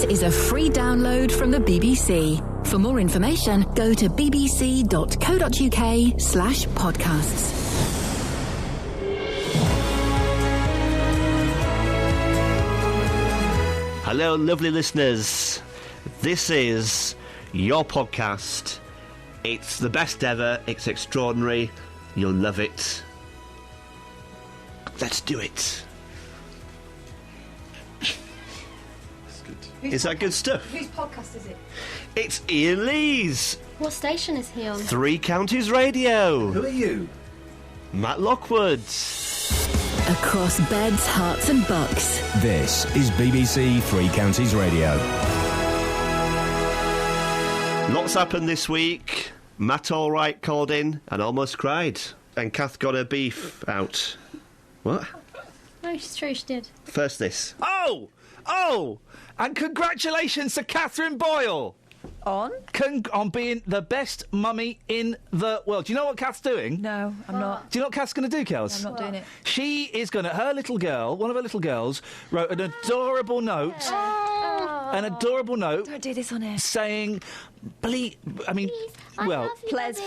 This is a free download from the BBC. For more information, go to bbc.co.uk/podcasts. Hello, lovely listeners. This is your podcast. It's the best ever. It's extraordinary. You'll love it. Let's do it. Is that good stuff? Whose podcast is it? It's Ian Lee's. What station is he on? 3 Counties Radio. Who are you? Matt Lockwood. Across beds, hearts and bucks. This is BBC 3 Counties Radio. Lots happened this week. Matt Allwright called in and almost cried. And Kath got her beef out. What? No, she's true, she did. First this. Oh! And congratulations to Catherine Boyle! On? On being the best mummy in the world. Do you know what Kath's doing? No, I'm not. Do you know what Kath's going to do, Kels? I'm not doing it. She is going to... Her little girl, one of her little girls, wrote an adorable note... An adorable note... Don't do this on air. ...saying... Please... I mean... well... Ples.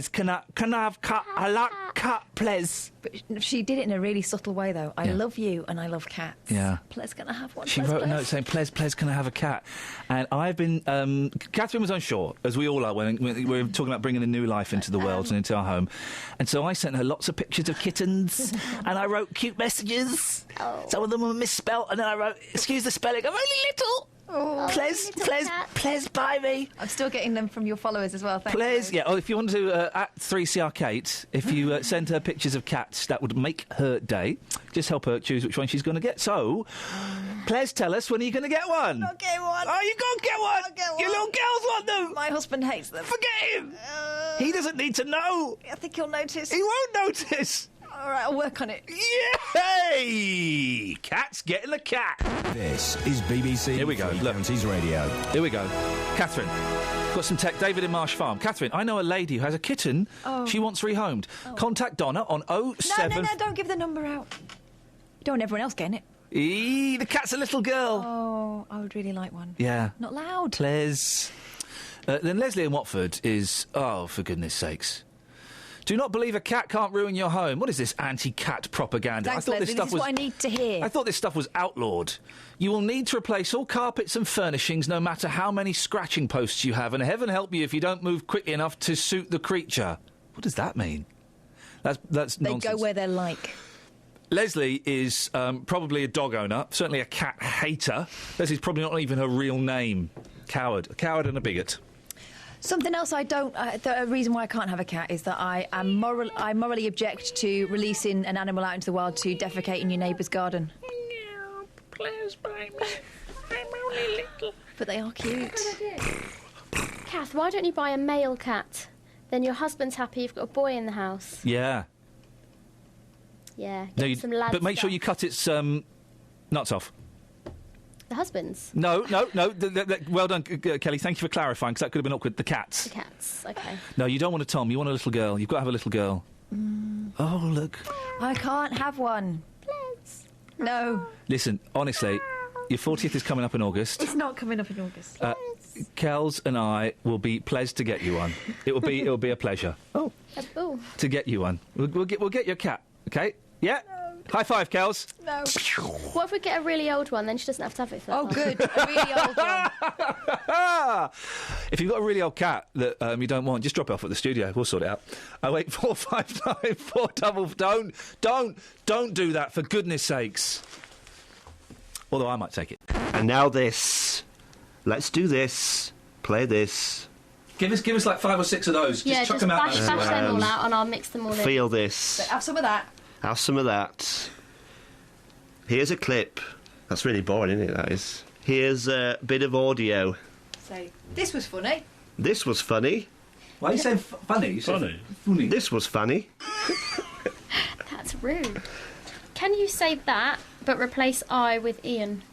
Can I have cat... I like cat, please. But she did it in a really subtle way, though. I love you and I love cats. Yeah. Ples, can I have one? She wrote a note saying, please, can I have a cat? And I've been... Catherine was unsure, as we all are, when we were talking about bringing a new life into the world and into our home. And so I sent her lots of pictures of kittens, and I wrote cute messages. Oh. Some of them were misspelt, and then I wrote, excuse the spelling, I'm only little. Oh, Please buy me. I'm still getting them from your followers as well, thanks. Please, yeah. Oh, if you want to, at 3CR Kate, if you send her pictures of cats, that would make her day. Just help her choose which one she's going to get. So, please tell us, when are you going to get one? Not getting one. Oh, you got to get one. Your little girls want them. My husband hates them. Forget him. He doesn't need to know. I think he'll notice. He won't notice. All right, I'll work on it. Yay! Cat's getting a cat. This is BBC Here we go. 3 Look. Counties Radio. Here we go. Catherine, got some tech. David in Marsh Farm. Catherine, I know a lady who has a kitten she wants rehomed. Contact Donna on 07... No, don't give the number out. You don't want everyone else getting it. The cat's a little girl. Oh, I would really like one. Yeah. Not loud. Please. Then Leslie in Watford is... Oh, for goodness sakes. Do not believe a cat can't ruin your home. What is this anti-cat propaganda? Thanks, Leslie. This is what I need to hear. I thought this stuff was outlawed. You will need to replace all carpets and furnishings no matter how many scratching posts you have, and heaven help you if you don't move quickly enough to suit the creature. What does that mean? That's nonsense. They go where they're like. Leslie is probably a dog owner, certainly a cat hater. Leslie's probably not even her real name. A coward and a bigot. Something else I don't... a reason why I can't have a cat is that I morally object to releasing an animal out into the wild to defecate in your neighbour's garden. No, please, baby. I'm only little. But they are cute. Kath, why don't you buy a male cat? Then your husband's happy you've got a boy in the house. Yeah. Yeah, get some lads. But make sure you cut its nuts off. The husband's? No. Well done, Kelly. Thank you for clarifying, because that could have been awkward. The cats. The cats, OK. No, you don't want a Tom. You want a little girl. You've got to have a little girl. Oh, look. I can't have one. Please. No. Listen, honestly, your 40th is coming up in August. It's not coming up in August. Kels and I will be pleased to get you one. It will be a pleasure. Oh. To get you one. We'll get your cat, OK? Yeah? No. High five, Kels. No. What if we get a really old one, then she doesn't have to have it for that long? Good. A really old one. If you've got a really old cat that you don't want, just drop it off at the studio. We'll sort it out. 08459 4... Don't do that, for goodness sakes. Although I might take it. And now this. Let's do this. Play this. Give us like 5 or 6 of those. Yeah, chuck just them out. bash them all out and I'll mix them all in. Feel this. Have some of that. Have some of that. Here's a clip. That's really boring, isn't it, that is? Here's a bit of audio. Say, this was funny. This was funny. Why are you saying funny? Funny. This was funny. That's rude. Can you say that, but replace I with Ian?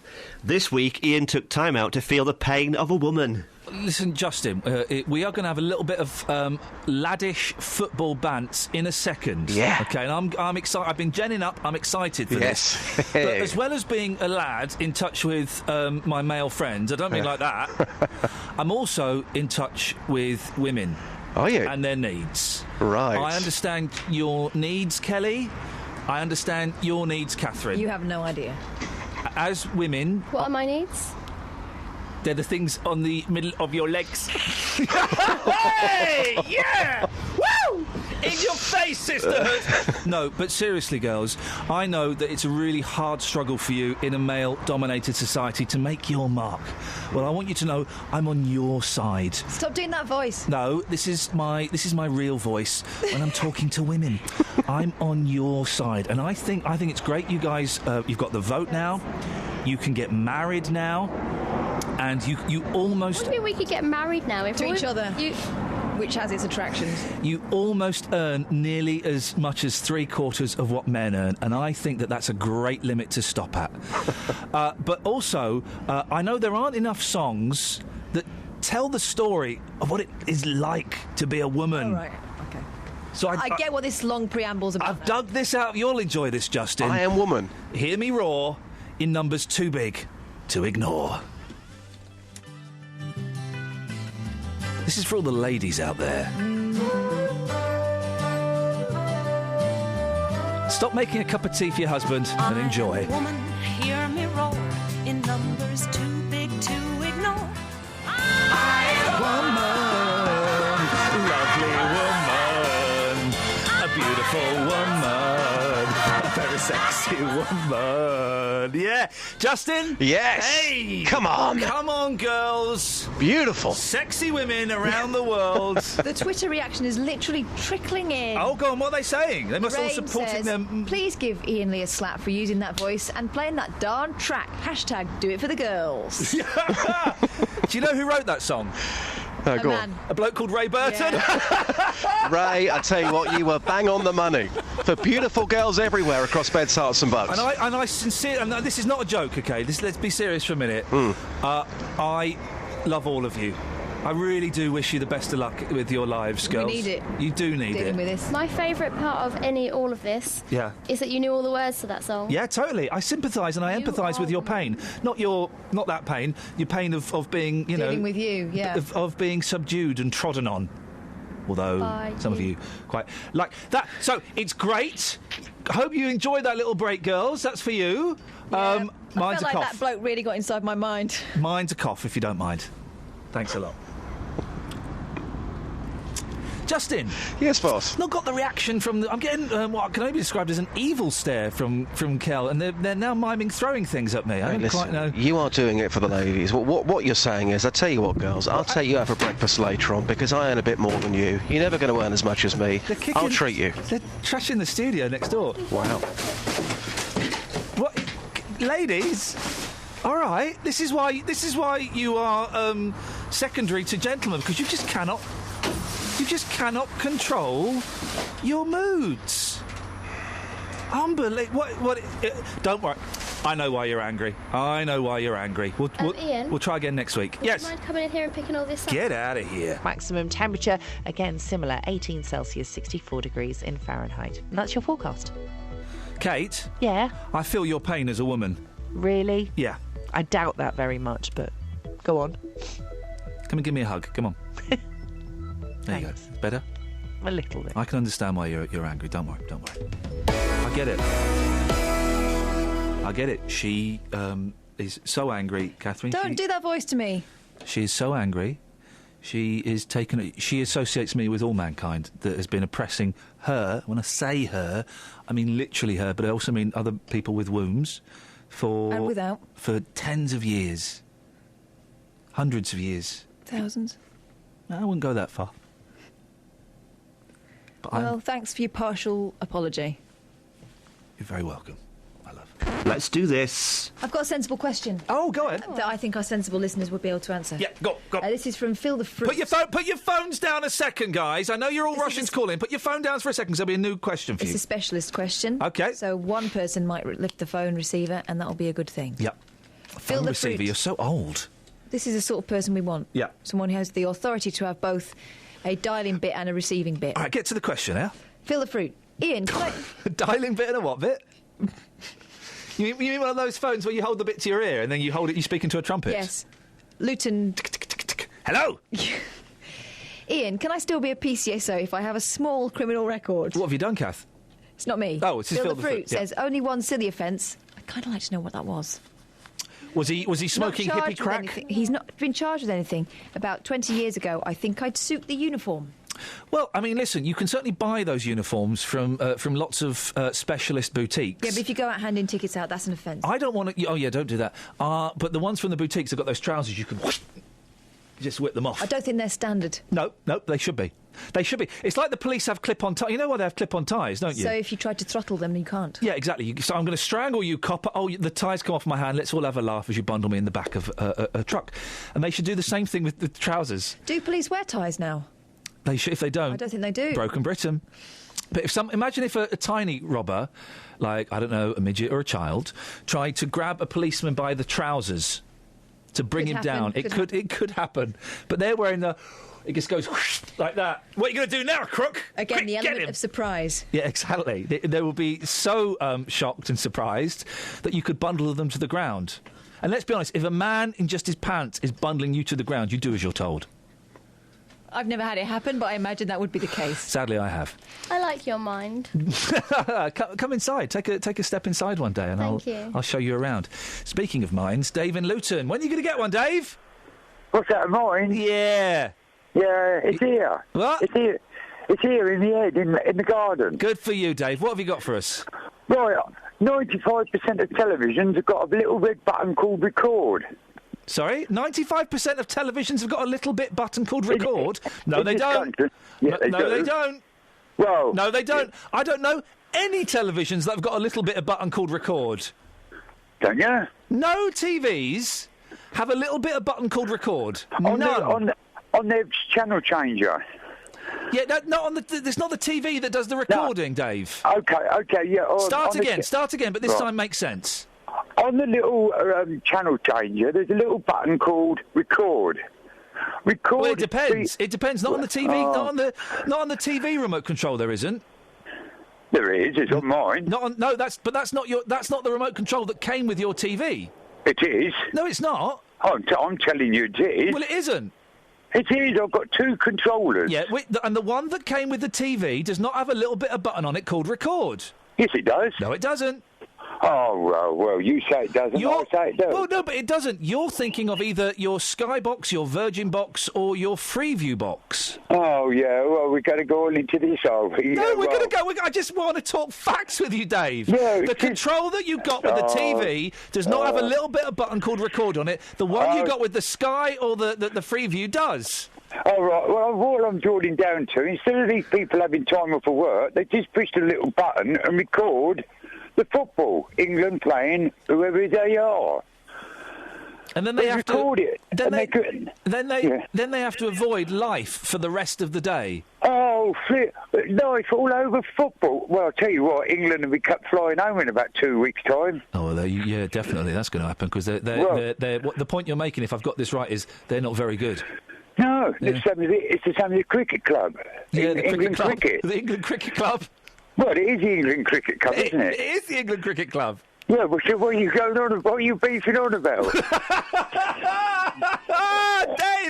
This week, Ian took time out to feel the pain of a woman. listen, Justin, we are going to have a little bit of laddish football bants in a second. Yeah. Okay, and I'm excited. I've been genning up. I'm excited for this. But as well as being a lad in touch with my male friends, I don't mean like that. I'm also in touch with women. Are you? And their needs. Right. I understand your needs, Kelly. I understand your needs, Catherine. You have no idea. As women... What are my needs? They're the things on the middle of your legs. Hey! Yeah! Woo! In your face, sisterhood! No, but seriously, girls, I know that it's a really hard struggle for you in a male-dominated society to make your mark. Well, I want you to know I'm on your side. Stop doing that voice. No, this is my real voice when I'm talking to women. I'm on your side, and I think it's great. You guys, you've got the vote now. You can get married now. And you almost... What do you mean we could get married now? If To we- each other. You, Which has its attractions. You almost earn nearly as much as 3/4 of what men earn, and I think that that's a great limit to stop at. But also, I know there aren't enough songs that tell the story of what it is like to be a woman. All right. Okay. So I get what this long preamble's about. I've dug this out. You'll enjoy this, Justin. I Am Woman. Hear me roar in numbers too big to ignore. This is for all the ladies out there. Stop making a cup of tea for your husband and enjoy. Woman, hear me roar in numbers too big to ignore. Woman, lovely woman, a beautiful woman, a very sexy woman. Yeah, Justin? Yes. Hey! Come on. Come on, girls. Beautiful. Sexy women around the world. The Twitter reaction is literally trickling in. Oh, go on, what are they saying? They must all Rain supporting says, them. Please give Iain Lee a slap for using that voice and playing that darn track. Hashtag do it for the girls. Do you know who wrote that song? No, A go man. A bloke called Ray Burton? Yeah. on. Ray, I tell you what, you were bang on the money. For beautiful girls everywhere across beds, hearts and bucks. And I sincerely, and this is not a joke, okay? Let's be serious for a minute. I love all of you. I really do wish you the best of luck with your lives, girls. need it. You do need Dealing it. with this. my favourite part of all of this Yeah. is that you knew all the words to that song. Yeah, totally. I sympathise and I You empathise with are your pain. Not that pain. Your pain of being, Dealing with you, yeah. Of being subdued and trodden on. Although By some of you quite like that. So it's great. I hope you enjoyed that little break, girls. That's for you. Yeah. I Mine's felt a like cough. that bloke really got inside my mind. Mine's a cough, if you don't mind. Thanks a lot. Justin, Yes, boss. not got the reaction from I'm getting what can only be described as an evil stare from Kel, and they're now miming throwing things at me. I don't Listen, quite know. you are doing it for the ladies. What you're saying is, I tell you what, girls, I'll take you out for breakfast later on because I earn a bit more than you. You're never going to earn as much as me. They're kicking- I'll treat you. They're trashing the studio next door. Wow. What, ladies? All right, this is why you are secondary to gentlemen, because you just cannot control your moods. Unbelievable. Don't worry. I know why you're angry. Ian? We'll try again next week. Would Yes. you mind coming in here and picking all this up? Get out of here. Maximum temperature, again similar, 18 Celsius, 64 degrees in Fahrenheit. And that's your forecast. Kate, Yeah, I feel your pain as a woman. really? Yeah. I doubt that very much, but go on. Come and give me a hug. Come on. There you go. Thanks. Better? A little bit. I can understand why you're angry. Don't worry. I get it. She is so angry, Catherine. Don't do that voice to me. She is so angry. She associates me with all mankind that has been oppressing her. When I say her, I mean literally her, but I also mean other people with wombs And without. for tens of years, hundreds of years. Thousands. No, I wouldn't go that far. But Well, thanks for your partial apology. you're very welcome, my love. Let's do this. I've got a sensible question Oh, go ahead. that I think our sensible listeners would be able to answer. Yeah, go. This is from Phil the Fruit. Put your phones down a second, guys. I know you're all This is rushing a- to call in. Put your phone down for a second, 'cause there'll be a new question for It's you. a specialist question. Okay. So one person might lift the phone receiver, and that'll be a good thing. Yep. Phil Phone the receiver. Fruit. You're so old. This is the sort of person we want. Yeah. Someone who has the authority to have both a dialing bit and a receiving bit. All right, get to the question now. Feel the fruit. Ian, can I... A dialing bit and a what bit? You mean one of those phones where you hold the bit to your ear and then you hold it, you speak into a trumpet? Yes. Luton... Hello? Ian, can I still be a PCSO if I have a small criminal record? What have you done, Kath? It's not me. Oh, it's just Feel the fruit. Yeah. Says only one silly offence. I'd kind of like to know what that was. Was he smoking Not hippie charged with crack? anything. He's not been charged with anything. About 20 years ago, I think I'd suit the uniform. Well, I mean, listen, you can certainly buy those uniforms from lots of specialist boutiques. Yeah, but if you go out handing tickets out, that's an offence. I don't want to... Oh, yeah, don't do that. But the ones from the boutiques have got those trousers you can just whip them off. I don't think they're standard. No, they should be. They should be. It's like the police have clip-on ties. You know why they have clip-on ties, don't you? So if you tried to throttle them, you can't. Yeah, exactly. So I'm going to strangle you, copper. Oh, the ties come off my hand. Let's all have a laugh as you bundle me in the back of a truck. And they should do the same thing with the trousers. Do police wear ties now? They should. If they don't... I don't think they do. Broken Britain. But imagine if a tiny robber, like, I don't know, a midget or a child, tried to grab a policeman by the trousers to bring him down. It could happen. But they're wearing the... It just goes whoosh, like that. What are you going to do now, crook? Again, Quick, the element of surprise. Yeah, exactly. They will be so shocked and surprised that you could bundle them to the ground. And let's be honest, if a man in just his pants is bundling you to the ground, you do as you're told. I've never had it happen, but I imagine that would be the case. Sadly, I have. I like your mind. Come inside. Take a step inside one day, and I'll show you around. Speaking of minds, Dave in Luton. When are you going to get one, Dave? What's that, mine? Yeah. Yeah, it's here. What? It's here. It's here in the head, in the garden. Good for you, Dave. What have you got for us? Right, 95% of televisions have got a little red button called record. Sorry? 95% of televisions have got a little bit button called record? No, they don't. Yeah, They don't. Well... No, they don't. I don't know any televisions that have got a little bit of button called record. Don't you? No TVs have a little bit of button called record. None. On their channel changer. Yeah, not on the. It's not the TV that does the recording, Dave. Okay, yeah. Start again, but this time make sense. On the little channel changer, there's a little button called record. Record. Well, it depends. It depends. Not on the TV. Not on the TV remote control. There isn't. There is. It's on mine. That's not the remote control that came with your TV. It is. No, it's not. I'm telling you, it is. Well, it isn't. It is. I've got two controllers. Yeah, and the one that came with the TV does not have a little bit of button on it called record. Yes, it does. No, it doesn't. Oh, well, you say it doesn't, I say it does. Well, no, but it doesn't. You're thinking of either your Sky box, your Virgin box, or your Freeview box. Oh, yeah, well, we're going to go on into this, are we? No, we're going to go... I just want to talk facts with you, Dave. Yeah, the control that you got with the TV does not have a little bit of button called record on it. The one you got with the Sky or the Freeview does. All right, well, what I'm drawing down to, instead of these people having time off of work, they just push the little button and record the football, England playing whoever they are. And then they have record it. Then they have to avoid life for the rest of the day. Oh, life all over football. Well, I'll tell you what, England will be kept flying home in about 2 weeks' time. Oh, well, yeah, definitely, that's going to happen, because the point you're making, if I've got this right, is they're not very good. No, it's the same as the cricket club. Yeah, the England cricket. The England Cricket Club. Well, it is the England Cricket Club, isn't it? It is the England Cricket Club. Yeah, but so what are you going on? What are you beefing on about? Dave,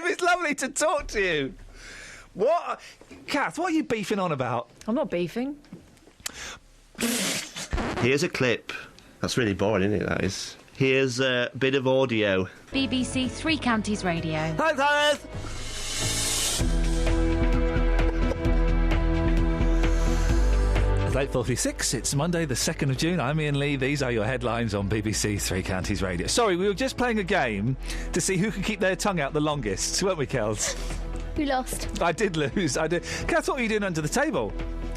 it's lovely to talk to you. What, Kath? What are you beefing on about? I'm not beefing. Here's a clip. That's really boring, isn't it? That is. Here's a bit of audio. BBC Three Counties Radio. Thanks, Alice. It's 8:46. It's Monday, the 2nd of June. I'm Iain Lee. These are your headlines on BBC Three Counties Radio. Sorry, we were just playing a game to see who could keep their tongue out the longest, weren't we, Kels? Who lost? I did lose. I did. Kath, what were you doing under the table?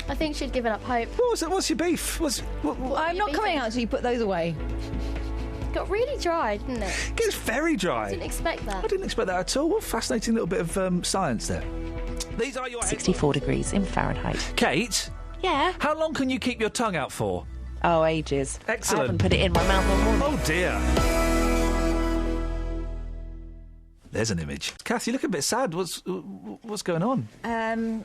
I think she'd given up hope. What's your beef? I'm not coming out until you put those away. It got really dry, didn't it? It gets very dry. I didn't expect that. I didn't expect that at all. What a fascinating little bit of science there. These are your 64 degrees in Fahrenheit. Kate? Yeah? How long can you keep your tongue out for? Oh, ages. Excellent. I haven't put it in my mouth all morning. Oh, dear. There's an image. Kath, you look a bit sad. What's going on?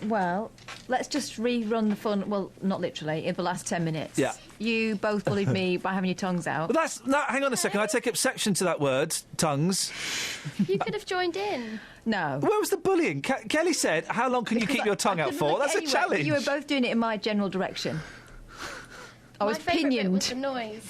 Well, let's just rerun the fun. Well, not literally, in the last 10 minutes. Yeah. You both bullied me by having your tongues out. Well, hang on a second. I take exception to that word, tongues. You could have joined in. No. Where was the bullying? Kelly said, how long can you keep your tongue out for? That's a challenge. You were both doing it in my general direction. I was pinioned. Was the noise.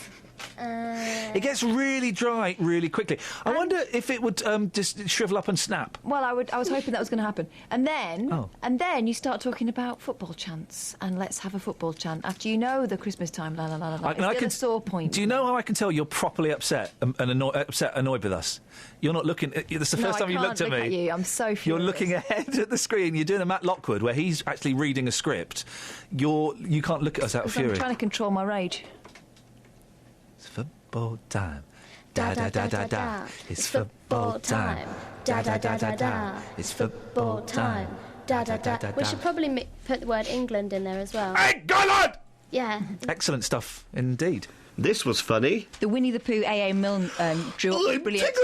It gets really dry really quickly. I wonder if it would just shrivel up and snap. Well, I was hoping that was going to happen. And then you start talking about football chants, and let's have a football chant after you know the Christmas time. La la la la. It's a sore point. Do you know how I can tell you're properly upset and annoyed with us? You're not looking. It's the first time you looked at me. At you. I'm so furious. You're looking ahead at the screen. You're doing a Matt Lockwood where he's actually reading a script. You can't look at us out of fury. I'm trying to control my rage. Football time. Da da da da da. It's football time. Da da da da da. It's football time. Da da da da. We should probably put the word England in there as well. England! Yeah. Excellent stuff indeed. This was funny. The Winnie the Pooh A.A. Milne drill. Brilliant.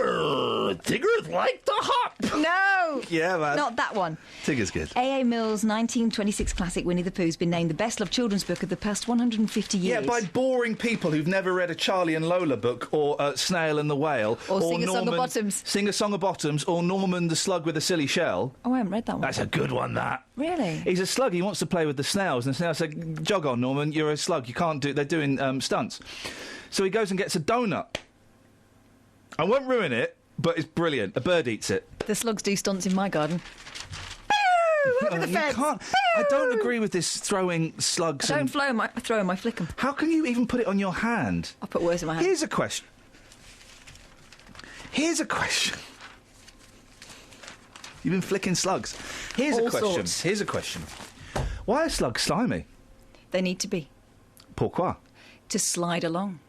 Tigger's like the hop. No! Yeah, man. Not that one. Tigger's good. A.A. Milne's 1926 classic Winnie the Pooh has been named the best-loved children's book of the past 150 years. Yeah, by boring people who've never read a Charlie and Lola book or Snail and the Whale. Or Sing a Song of Bottoms. Sing a Song of Bottoms or Norman the Slug with a Silly Shell. Oh, I haven't read that one. That's a good one, that. Really? He's a slug. He wants to play with the snails. And the snails say, jog on, Norman, you're a slug. You can't do... They're doing stunts. So he goes and gets a donut. I won't ruin it, but it's brilliant. A bird eats it. The slugs do stunts in my garden. Over the fence. I don't agree with this throwing slugs. I don't throw 'em, I flick 'em. How can you even put it on your hand? I put worse in my hand. Here's a question. You've been flicking slugs. Here's a question. Why are slugs slimy? They need to be. Pourquoi? To slide along.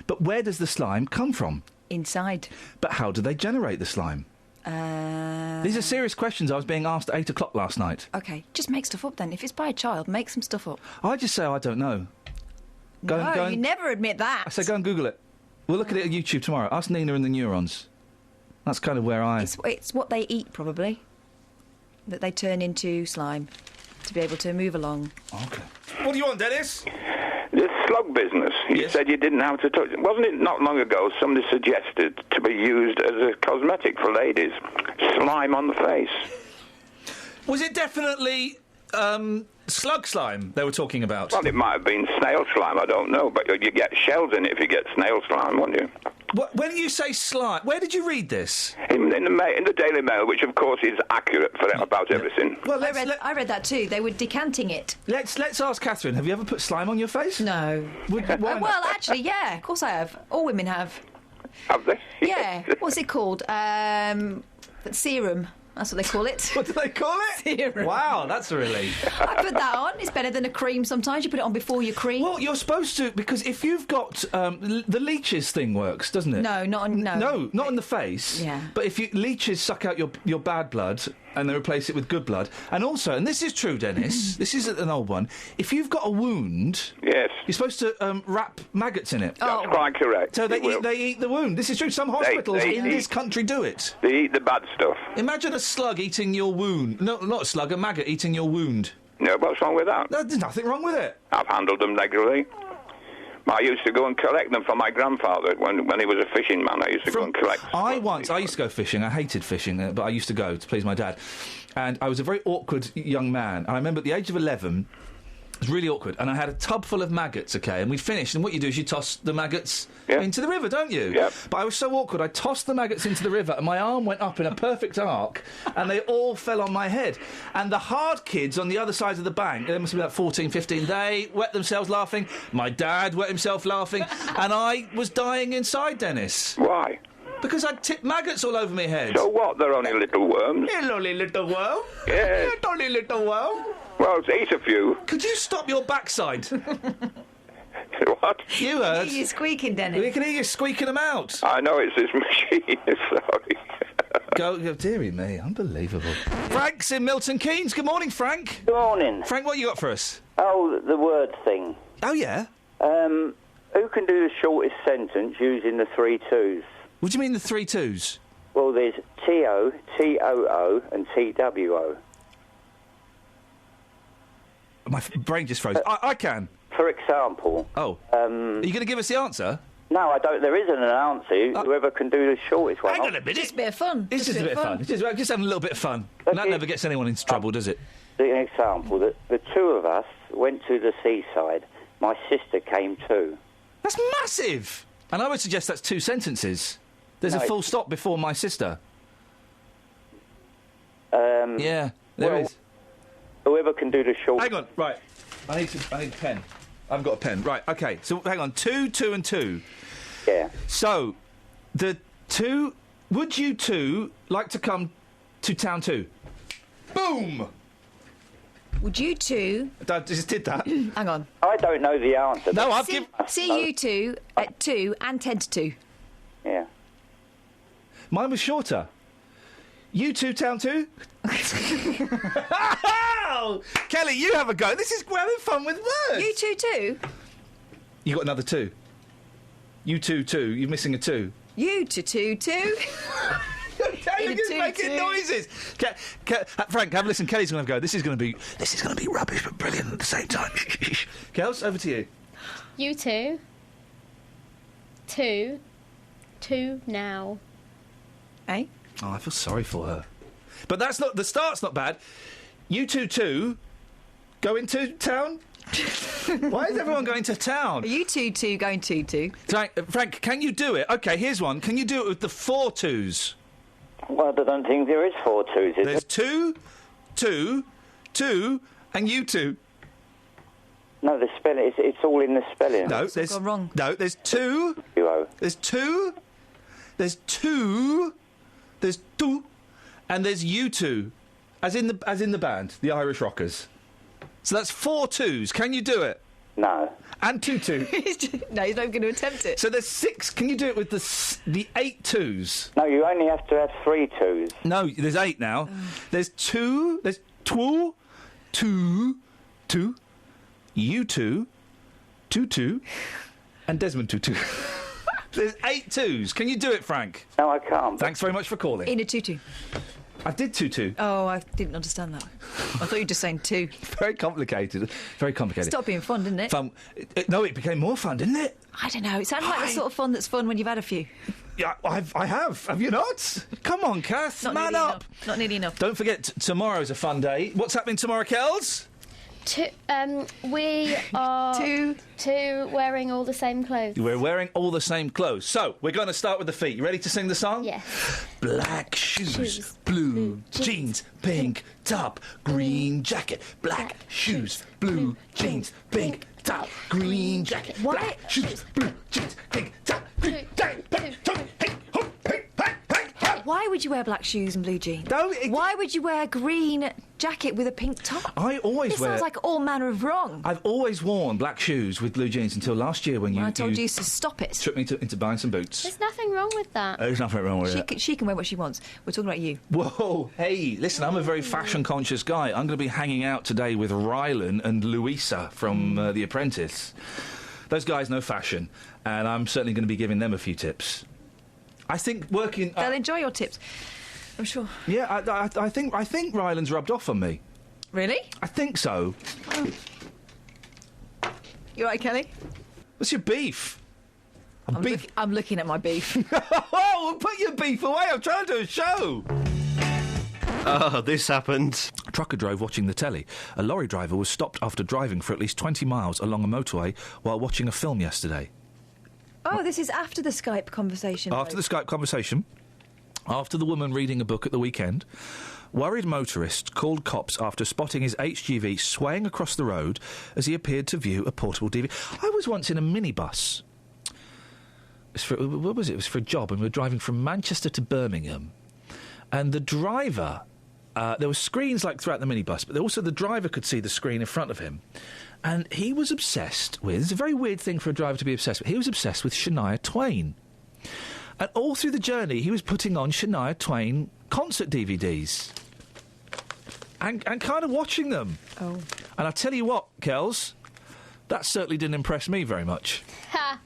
But where does the slime come from? Inside. But how do they generate the slime? These are serious questions I was being asked at 8 o'clock last night. OK, just make stuff up then. If it's by a child, make some stuff up. I just say I don't know. You never admit that. I say go and Google it. We'll look at it on YouTube tomorrow. Ask Nina and the neurons. That's kind of where I... It's what they eat, probably, that they turn into slime to be able to move along. OK. What do you want, Dennis? This slug business, you said you didn't have to touch it. Wasn't it not long ago somebody suggested to be used as a cosmetic for ladies? Slime on the face. Was it definitely slug slime they were talking about? Well, it might have been snail slime, I don't know, but you get shells in it if you get snail slime, won't you? When you say slime, where did you read this? In the Daily Mail, which of course is accurate for about everything. Well, I read that too. They were decanting it. Let's ask Catherine. Have you ever put slime on your face? No. Well, actually, yeah. Of course I have. All women have. Have they? Yeah. What's it called? Serum. That's what they call it. What do they call it? Serum. Wow, that's a relief. I put that on. It's better than a cream sometimes. You put it on before your cream. Well, you're supposed to, because if you've got... the leeches thing works, doesn't it? No, not on... No, not in the face. Yeah. But if leeches suck out your bad blood and they replace it with good blood. And also, and this is true, Dennis, this is an old one, if you've got a wound... Yes. You're supposed to wrap maggots in it. That's quite correct. So they eat the wound. This is true. Some hospitals in this country do it. They eat the bad stuff. Imagine a slug eating your wound. No, not a slug, a maggot eating your wound. No, what's wrong with that? There's nothing wrong with it. I've handled them regularly. I used to go and collect them for my grandfather when he was a fishing man. I used to go and collect. I used to go fishing. I hated fishing, but I used to go to please my dad. And I was a very awkward young man. And I remember at the age of 11, it was really awkward. And I had a tub full of maggots, OK? And we'd finished. And what you do is you toss the maggots into the river, don't you? Yep. But I was so awkward, I tossed the maggots into the river and my arm went up in a perfect arc and they all fell on my head. And the hard kids on the other side of the bank, they must be about 14, 15, they wet themselves laughing. My dad wet himself laughing. And I was dying inside, Dennis. Why? Because I'd tipped maggots all over my head. So what? They're only little worms. They're only little worm. Yeah. They're only little worm. Well, eat a few. Could you stop your backside? What? You heard. I can hear you squeaking, Dennis. We can hear you squeaking them out. I know, it's this machine. Sorry. Go, dearie me, unbelievable. Frank's in Milton Keynes. Good morning, Frank. Good morning. Frank, what you got for us? Oh, the word thing. Oh, yeah? Who can do the shortest sentence using the 3 twos? What do you mean the 3 twos? Well, there's T-O, T-O-O and T-W-O. My brain just froze. I can. For example... Oh. Are you going to give us the answer? No, I don't. There isn't an answer. Whoever can do the shortest one. Hang on a minute. Just a bit of fun. It's just a bit of fun. It's just having a little bit of fun. Okay. That never gets anyone into trouble, does it? An example, that the two of us went to the seaside. My sister came too. That's massive! And I would suggest that's 2 sentences. There's a full stop before my sister. Yeah, there is. Whoever can do the shortest... Hang on, right. I need a pen. I haven't got a pen. Right, OK. So, hang on. 2, 2 and 2. Yeah. So, the 2... Would you two like to come to town too? Boom! Would you two... I just did that. Hang on. I don't know the answer. No, I've See you two at 2 and 10 to 2. Yeah. Mine was shorter. You two town too? Kelly, you have a go. This is having fun with words. You two too? You got another 2. You two. You're missing a 2. You two. You're just making noises. Frank, have a listen. Kelly's going to have a go. This is going to be rubbish, but brilliant at the same time. Kels, over to you. You two. 2. 2 now. Eh? Oh, I feel sorry for her. But that's not... The start's not bad. You two go into town? Why is everyone going to town? Are you two going to? Frank, can you do it? OK, here's one. Can you do it with the 4 2s? Well, I don't think there is 4 2s, is There's 2, 2, 2, and you two. No, the spelling, it's all in the spelling. No, there's... wrong. No, there's 2. There's 2. There's 2. There's 2. And there's you two. As in the band, the Irish Rockers. So that's 4 2s. Can you do it? No. And 2 2. No, he's not going to attempt it. So there's 6. Can you do it with the 8 2s? No, you only have to have 3 2s. No, there's 8 now. There's 2. There's 2. 2. 2. You two. 2 2. And Desmond 2 2. There's 8 2s. Can you do it, Frank? No, I can't. Thanks very much for calling. In a 2-2. I did 2 2. Oh, I didn't understand that. I thought you were just saying 2. Very complicated. Very complicated. Stopped being fun, didn't it? Fun. No, it became more fun, didn't it? I don't know. It sounded like the sort of fun that's fun when you've had a few. Yeah, I have. Have you not? Come on, Kath. Man up. Not nearly enough. Don't forget, tomorrow's a fun day. What's happening tomorrow, Kels? We are two wearing all the same clothes. We're wearing all the same clothes. So, we're going to start with the feet. You ready to sing the song? Yes. Black shoes, blue jeans, pink top, green jacket. Black shoes, blue jeans, pink top, green jacket. Black shoes, blue jeans, pink top, green jacket. Why would you wear black shoes and blue jeans? No, Why would you wear a green jacket with a pink top? I always wear... It sounds like all manner of wrong. I've always worn black shoes with blue jeans until last year when I told you to stop it. Took me into buying some boots. There's nothing wrong with that. There's nothing wrong with it. She can wear what she wants. We're talking about you. Whoa, hey, listen, I'm a very fashion-conscious guy. I'm going to be hanging out today with Rylan and Louisa from The Apprentice. Those guys know fashion, and I'm certainly going to be giving them a few tips. I think working... They'll enjoy your tips, I'm sure. Yeah, I think Rylan's rubbed off on me. Really? I think so. Oh. You all right, Kelly? What's your beef? I'm looking at my beef. Oh, put your beef away. I'm trying to do a show. Oh, this happened. A trucker drove watching the telly. A lorry driver was stopped after driving for at least 20 miles along a motorway while watching a film yesterday. Oh, this is after the Skype conversation. After the Skype conversation, after the woman reading a book at the weekend, worried motorist called cops after spotting his HGV swaying across the road as he appeared to view a portable DVD. I was once in a minibus. What was it? It was for a job, and we were driving from Manchester to Birmingham. And the driver... there were screens like throughout the minibus, but also the driver could see the screen in front of him. And he was obsessed with... It's a very weird thing for a driver to be obsessed with. He was obsessed with Shania Twain. And all through the journey, he was putting on Shania Twain concert DVDs. And kind of watching them. Oh. And I tell you what, Kels, that certainly didn't impress me very much. Ha!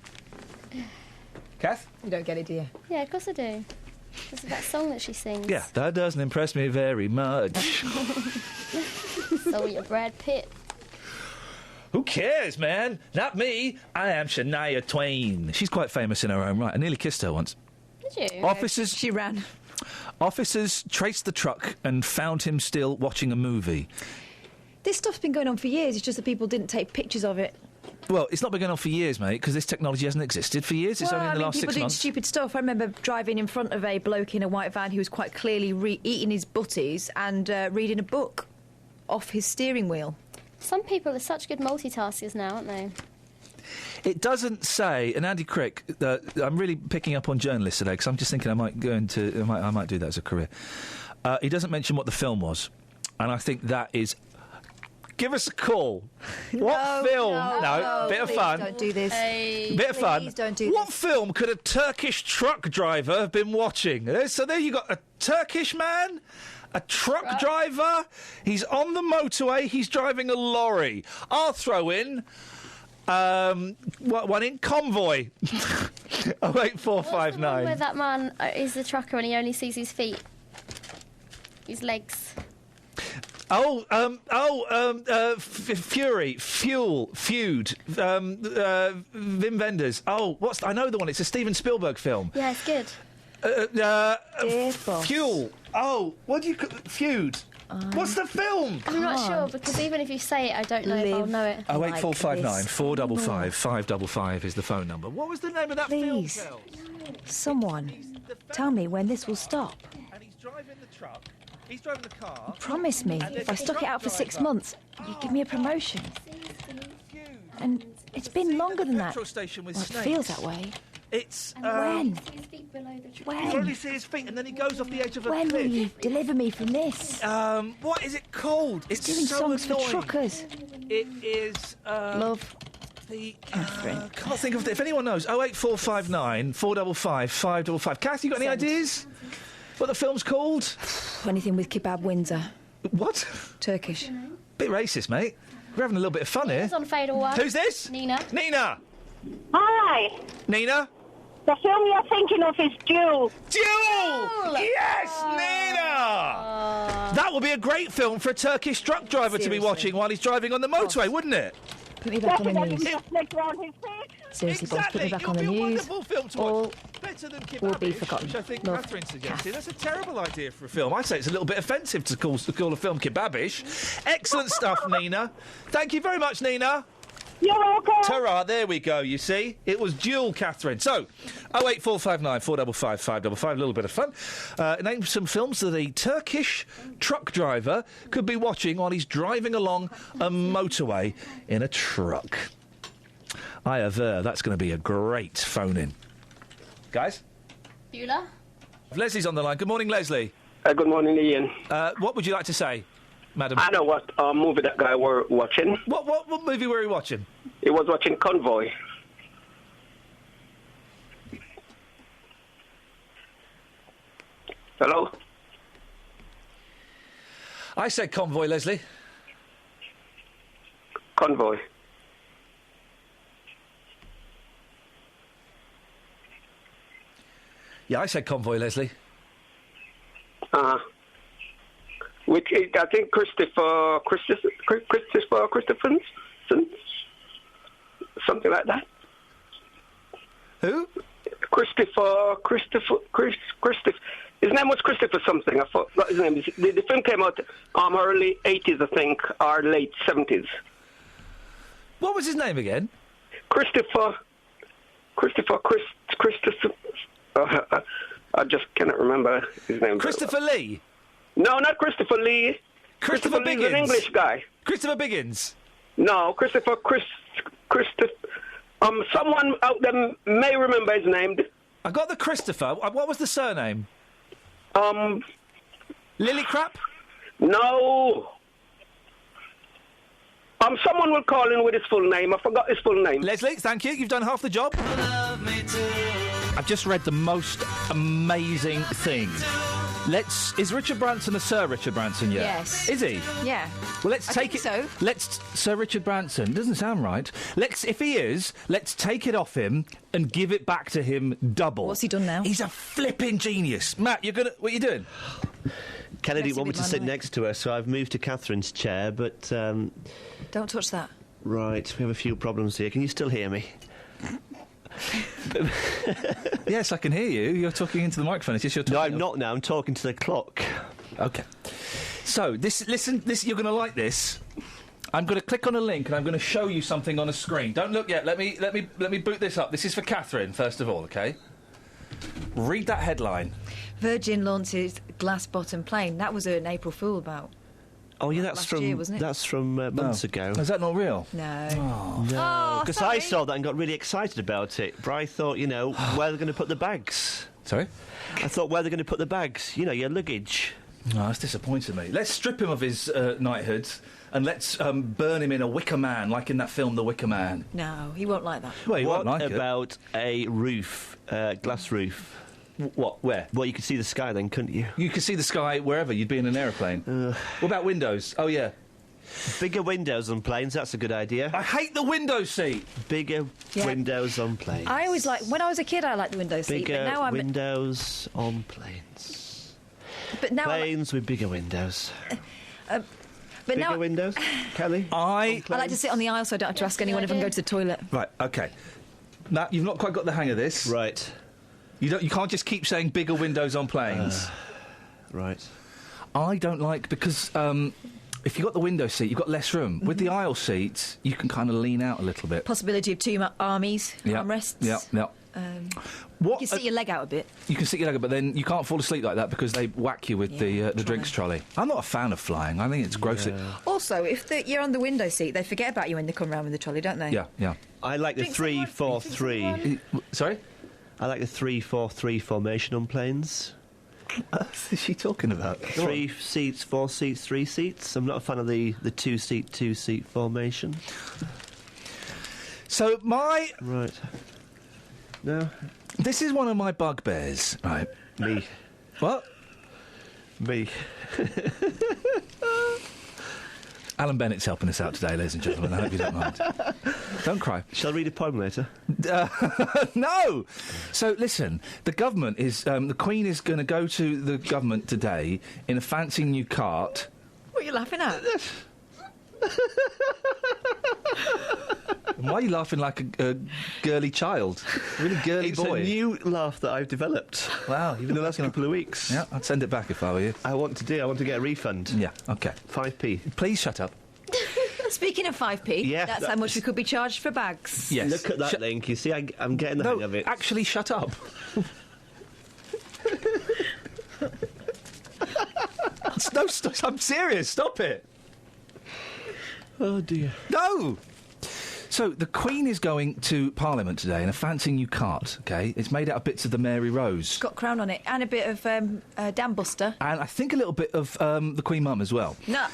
Kath? You don't get it, do you? Yeah, of course I do. Is it that song that she sings? Yeah, that doesn't impress me very much. So you're Brad Pitt. Who cares, man? Not me. I am Shania Twain. She's quite famous in her own right. I nearly kissed her once. Did you? Officers... She ran. Officers traced the truck and found him still watching a movie. This stuff's been going on for years. It's just that people didn't take pictures of it. Well, it's not been going on for years, mate, because this technology hasn't existed for years. It's only in the last 6 people months. do stupid stuff. I remember driving in front of a bloke in a white van who was quite clearly eating his butties and reading a book off his steering wheel. Some people are such good multitaskers now, aren't they? It doesn't say, and Andy Crick, I'm really picking up on journalists today because I'm just thinking I might do that as a career. He doesn't mention what the film was, and I think that is. Give us a call. What film? No, bit of fun. Don't do this. Bit of fun. Please don't do what this. film could a Turkish truck driver have been watching? So there you got a Turkish man, a truck driver. He's on the motorway. He's driving a lorry. I'll throw in. One in Convoy. 08459. Where that man is the trucker and he only sees his feet, his legs. Feud. Wim Wenders. I know the one. It's a Steven Spielberg film. Yeah, it's good. Fuel. What do you Feud? What's the film? I'm not sure because even if you say it, I don't know if I'll know it. 08459 455 555 is the phone number. What was the name of that film? Someone, tell me when this will stop. And he's driving the truck. He's driving the car. Promise me, if I stuck it out for 6 months, you give me a promotion. And it's been longer than that. Station with Well, it snakes. feels that way. It's When? You only see his feet, and then he goes off the edge of a When cliff. will you deliver me from this? What is it called? It's doing so songs annoying. for truckers. It is Love. Catherine. Can't think of it. If anyone knows, 08459 455 555. Kath, you got any ideas? What the film's called? Anything with kebab Windsor. What? Turkish. Bit racist, mate. We're having a little bit of fun here. It's on Fatal One. Who's this? Nina. Nina. Hi. Nina. The film you're thinking of is Jewel. Jewel! Yes, Nina! That would be a great film for a Turkish truck driver to be watching while he's driving on the motorway, wouldn't it? Put me back on the news. Around his feet. Seriously, boss, put me back on the It'll be a news. wonderful film to All watch. Better than will be Kebabish, forgotten. which I think Love. Catherine suggested. That's a terrible idea for a film. I say it's a little bit offensive to call a film Kebabish. Excellent stuff, Nina. Thank you very much, Nina. You're welcome. Ta-ra, there we go, you see. It was dual, Catherine. So, 08459 455 555, a little bit of fun. Name some films that a Turkish truck driver could be watching while he's driving along a motorway in a truck. I aver that's going to be a great phone-in. Guys? Beulah? Leslie's on the line. Good morning, Leslie. Good morning, Ian. What would you like to say, madam? I know what movie that guy were watching. What movie were he watching? He was watching Convoy. Hello? I said Convoy, Leslie. Convoy. Yeah, I said Convoy, Leslie. Which is, I think Christopher Christopherson? Something like that. Who? Christopher. His name was Christopher something. I forgot his name. The film came out early 80s, I think, or late 70s. What was his name again? Christopher. I just cannot remember his name. Christopher Lee? No, not Christopher Lee. Christopher Lee's Biggins? an English guy. Christopher Biggins? No, Christopher. Someone out there may remember his name. I got the Christopher. What was the surname? Lillicrap? No. Someone will call in with his full name. I forgot his full name. Leslie, thank you. You've done half the job. I've just read the most amazing thing. Is Richard Branson a Sir Richard Branson yet? Yes. Is he? Yeah. Well, let's I take think it. so. Sir Richard Branson. Doesn't sound right. If he is, let's take it off him and give it back to him double. What's he done now? He's a flipping genius. Matt, what are you doing? Kennedy didn't want me to sit next to her, so I've moved to Catherine's chair, but... Don't touch that. Right, we have a few problems here. Can you still hear me? Yes, I can hear you. You're talking into the microphone. It's just you're talking. No, I'm not now. I'm talking to the clock. Okay. So, listen, you're going to like this. I'm going to click on a link and I'm going to show you something on a screen. Don't look yet. Let me boot this up. This is for Catherine, first of all, okay? Read that headline. Virgin launches glass bottom plane. That was an April Fool about. Oh yeah, that's last from year, wasn't it? That's from months ago. Is that not real? No. Oh, no. Because I saw that and got really excited about it. But I thought, where they're going to put the bags. Sorry? I thought where they're going to put the bags. Your luggage. Oh, that's disappointed me. Let's strip him of his knighthood and let's burn him in a wicker man, like in that film, The Wicker Man. No, he won't like that. Well, he won't like it. What about a roof, glass roof? What? Where? Well, you could see the sky then, couldn't you? You could see the sky wherever. You'd be in an aeroplane. What about windows? Oh, yeah. Bigger windows on planes, that's a good idea. I hate the window seat. Bigger windows on planes. I always when I was a kid, I liked the window seat, but now I'm... windows on planes. But now planes with bigger windows. But bigger windows, Kelly? I like to sit on the aisle so I don't have to ask anyone if I can go to the toilet. Right, OK. Now, you've not quite got the hang of this. Right. You can't just keep saying bigger windows on planes. Right. I don't like... Because if you've got the window seat, you've got less room. With the aisle seats, you can kind of lean out a little bit. Possibility of two armies, armrests. Yeah. You can stick your leg out a bit. You can stick your leg out, but then you can't fall asleep like that because they whack you with the drinks trolley. I'm not a fan of flying. I think it's gross. Yeah. Also, if you're on the window seat, they forget about you when they come round with the trolley, don't they? Yeah. I like the 3-4-3. Sorry? I like the 3-4-3 formation on planes. What is she talking about? 3 seats, 4 seats, 3 seats. I'm not a fan of the 2-seat formation. So Right. No. This is one of my bugbears. Right. Me. What? Me. Alan Bennett's helping us out today, ladies and gentlemen. I hope you don't mind. Don't cry. Shall I read a poem later? No! So, listen, the government is... the Queen is going to go to the government today in a fancy new cart. What are you laughing at? Why are you laughing like a girly child? A really girly boy. It's a new laugh that I've developed. Wow. In the last couple of weeks. Yeah, I'd send it back if I were you. I want to get a refund. Yeah, OK. 5p. Please shut up. Speaking of 5p, that's how much we could be charged for bags. Yes. Look at that link. You see, I'm getting the hang of it. Actually, shut up. No, I'm serious. Stop it. Oh, dear. No! So, the Queen is going to Parliament today in a fancy new cart, OK? It's made out of bits of the Mary Rose. It's got crown on it, and a bit of Dam Buster. And I think a little bit of the Queen Mum as well. No.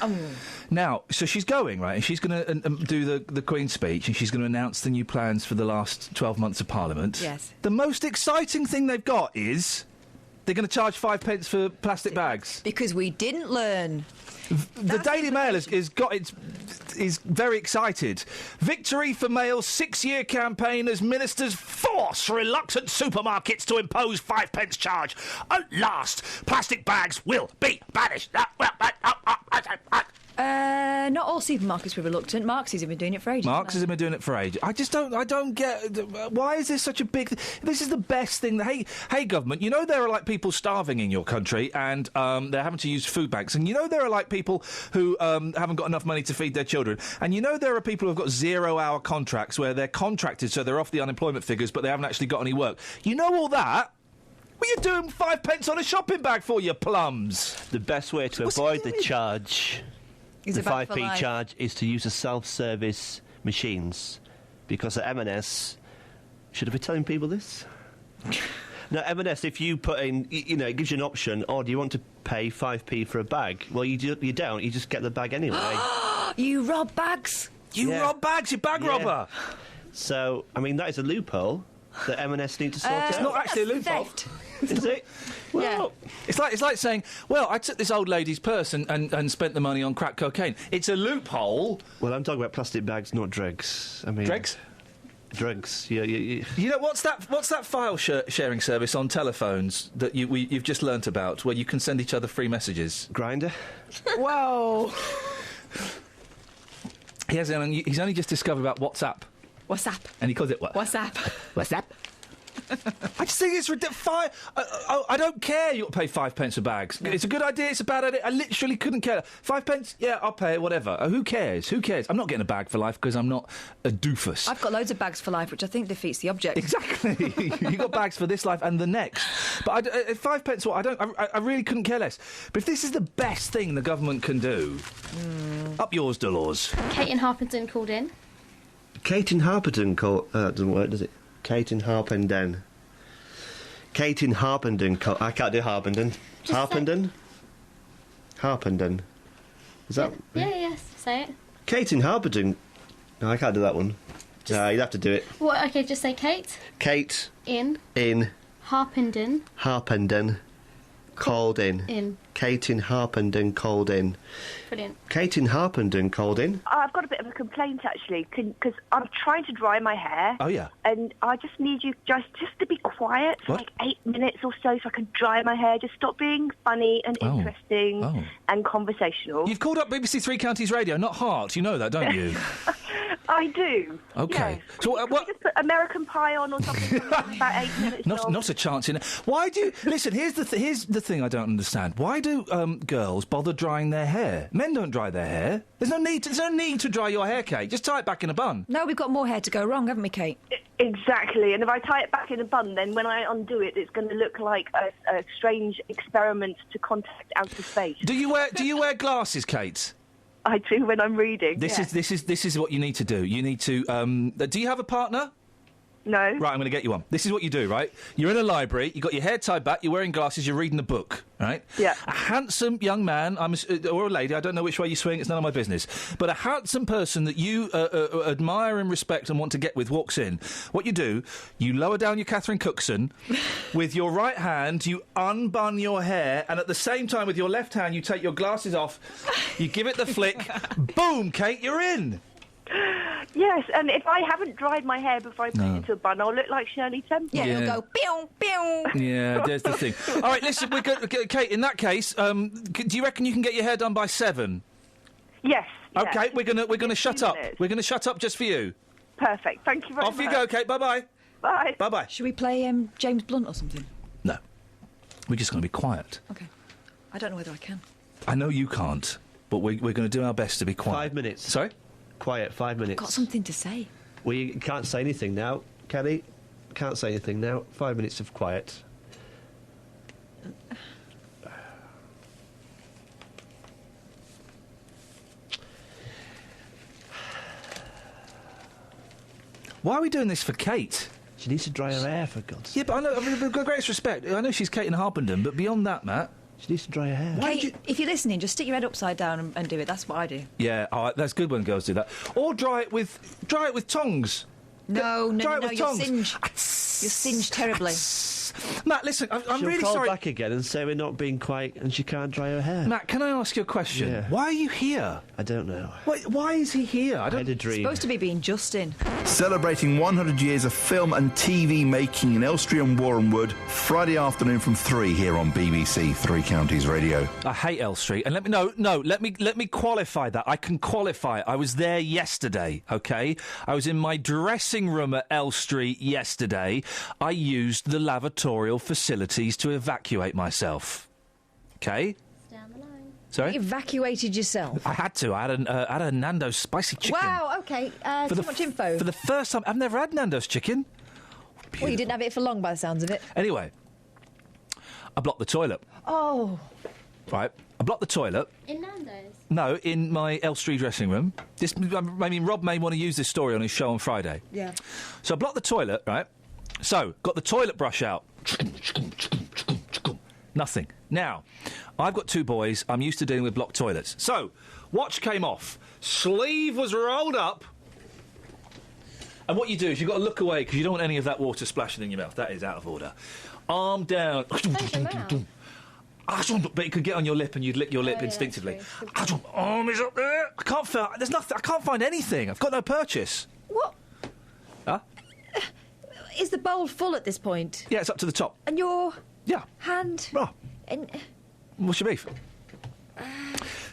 Now, so she's going, right, and she's going to do the Queen's speech, and she's going to announce the new plans for the last 12 months of Parliament. Yes. The most exciting thing they've got is they're going to charge 5 pence for plastic bags. Because we didn't learn. The Daily Mail is very excited. Victory for Mail's 6-year campaign as ministers force reluctant supermarkets to impose 5 pence charge. At last, plastic bags will be banished. Not all supermarkets were reluctant. Marx's have been doing it for ages. I don't get... Why is this such a big... This is the best thing... Hey, government, you know there are, like, people starving in your country and they're having to use food banks. And you know there are, like, people who haven't got enough money to feed their children. And you know there are people who've got 0-hour contracts where they're contracted so they're off the unemployment figures but they haven't actually got any work. You know all that? What are you doing 5 pence on a shopping bag for, you plums? The best way to avoid the charge... The 5p charge is to use the self-service machines, because at M&S, should I be telling people this? Now, M&S, if you put in, it gives you an option, do you want to pay 5p for a bag? Well, you don't, you just get the bag anyway. You rob bags? Rob bags, you bag robber! So, I mean, that is a loophole that M&S need to sort out. It's not actually a loophole. Theft. Is it? Well, it's like saying, well, I took this old lady's purse and spent the money on crack cocaine. It's a loophole. Well, I'm talking about plastic bags, not drugs. I mean... Drugs? Drugs. Yeah. You know, what's that file sharing service on telephones that you've just learnt about, where you can send each other free messages? Grindr. Whoa. He's only just discovered about WhatsApp. WhatsApp. And he calls it what? WhatsApp. WhatsApp. I just think it's ridiculous. I don't care you got to pay 5 pence for bags. No. It's a good idea, it's a bad idea. I literally couldn't care. 5 pence? Yeah, I'll pay it, whatever. Who cares? Who cares? I'm not getting a bag for life because I'm not a doofus. I've got loads of bags for life, which I think defeats the object. Exactly. You got bags for this life and the next. But 5 pence, what? I really couldn't care less. But if this is the best thing the government can do, up yours, Dolores. Kate in Harpenden called in. Kate in Harpenden called... doesn't work, does it? Kate in Harpenden. Kate in Harpenden. I can't do Harpenden. Harpenden? Harpenden. Is that... Yeah, say it. Kate in Harpenden. No, I can't do that one. No, you'd have to do it. What? Okay, just say Kate. Kate. In. Harpenden. Harpenden. Called in. In. Kate in Harpenden called in. Brilliant. Kate in Harpenden called in. I've got a bit of a complaint, actually, because I'm trying to dry my hair. Oh, yeah. And I just need you just to be quiet for like 8 minutes or so I can dry my hair. Just stop being funny and interesting and conversational. You've called up BBC Three Counties Radio, not Heart. You know that, don't you? I do. Okay. Yes. So Can we just put American Pie on or something for about 8 minutes? Not a chance in it. Why do you... Listen, here's the thing I don't understand. Why do girls bother drying their hair? Men don't dry their hair. There's no need to dry your hair, Kate. Just tie it back in a bun. No, we've got more hair to go wrong, haven't we, Kate? Exactly. And if I tie it back in a bun, then when I undo it, it's going to look like a strange experiment to contact outer space. Do you wear glasses, Kate? I do when I'm reading. This is what you need to do. You need to. Do you have a partner? No. Right, I'm going to get you one. This is what you do, right? You're in a library, you've got your hair tied back, you're wearing glasses, you're reading a book, right? Yeah. A handsome young man, or a lady, I don't know which way you swing, it's none of my business, but a handsome person that you admire and respect and want to get with walks in. What you do, you lower down your Catherine Cookson, with your right hand, you unbun your hair, and at the same time, with your left hand, you take your glasses off, you give it the flick, boom, Kate, you're in! Yes, and if I haven't dried my hair before I put it into a bun, I'll look like Shirley Temple. Yeah, it'll go pew, pew. Yeah, there's the thing. All right, listen, Kate, in that case, do you reckon you can get your hair done by 7? Yes. Okay, we're gonna shut up. We're gonna shut up just for you. Perfect. Thank you very much. Off you go, Kate. Bye-bye. Bye. Bye-bye. Should we play James Blunt or something? No. We're just going to be quiet. Okay. I don't know whether I can. I know you can't, but we're going to do our best to be quiet. 5 minutes. Sorry? Quiet, 5 minutes. Got something to say. We can't say anything now, Kelly. Can't say anything now. 5 minutes of quiet. Why are we doing this for Kate? She needs to dry her hair, for God's sake. Yeah, but I know, with the greatest respect, I know she's Kate in Harpenden, but beyond that, Matt... She needs to dry her hair. Kate, if you're listening, just stick your head upside down and do it. That's what I do. Yeah, that's good when girls do that. Or dry it with tongs. No, with you'll tongs. singe. You'll singe terribly. Matt, listen, I'm She'll really call sorry. back again and say we're not being quiet and she can't dry her hair. Matt, can I ask you a question? Yeah. Why are you here? I don't know. Why is he here? I had a dream. It's supposed to be being Justin. Celebrating 100 years of film and TV making in Elstree and Warrenwood, Friday afternoon from 3 here on BBC Three Counties Radio. I hate Elstree, and let me qualify that. I can qualify it. I was there yesterday, okay? I was in my dressing room at Elstree yesterday. I used the lavatorial facilities to evacuate myself. Okay? Down the line. Sorry? You evacuated yourself. I had to. I had a Nando's spicy chicken. Wow, OK. Too much info. For the first time. I've never had Nando's chicken. Well, you didn't have it for long by the sounds of it. Anyway, I blocked the toilet. Oh. Right. I blocked the toilet. In Nando's? No, in my Elstree dressing room. Rob may want to use this story on his show on Friday. Yeah. So I blocked the toilet, right? So, got the toilet brush out. Nothing. Now, I've got 2 boys. I'm used to dealing with blocked toilets. So, watch came off. Sleeve was rolled up. And what you do is you've got to look away because you don't want any of that water splashing in your mouth. That is out of order. arm down. Close your mouth. But it could get on your lip and you'd lick your lip instinctively. Arm is up there. I can't find. There's nothing. I can't find anything. I've got no purchase. What? Huh? Is the bowl full at this point? Yeah, it's up to the top. And your Yeah. hand? Oh. And What's your beef?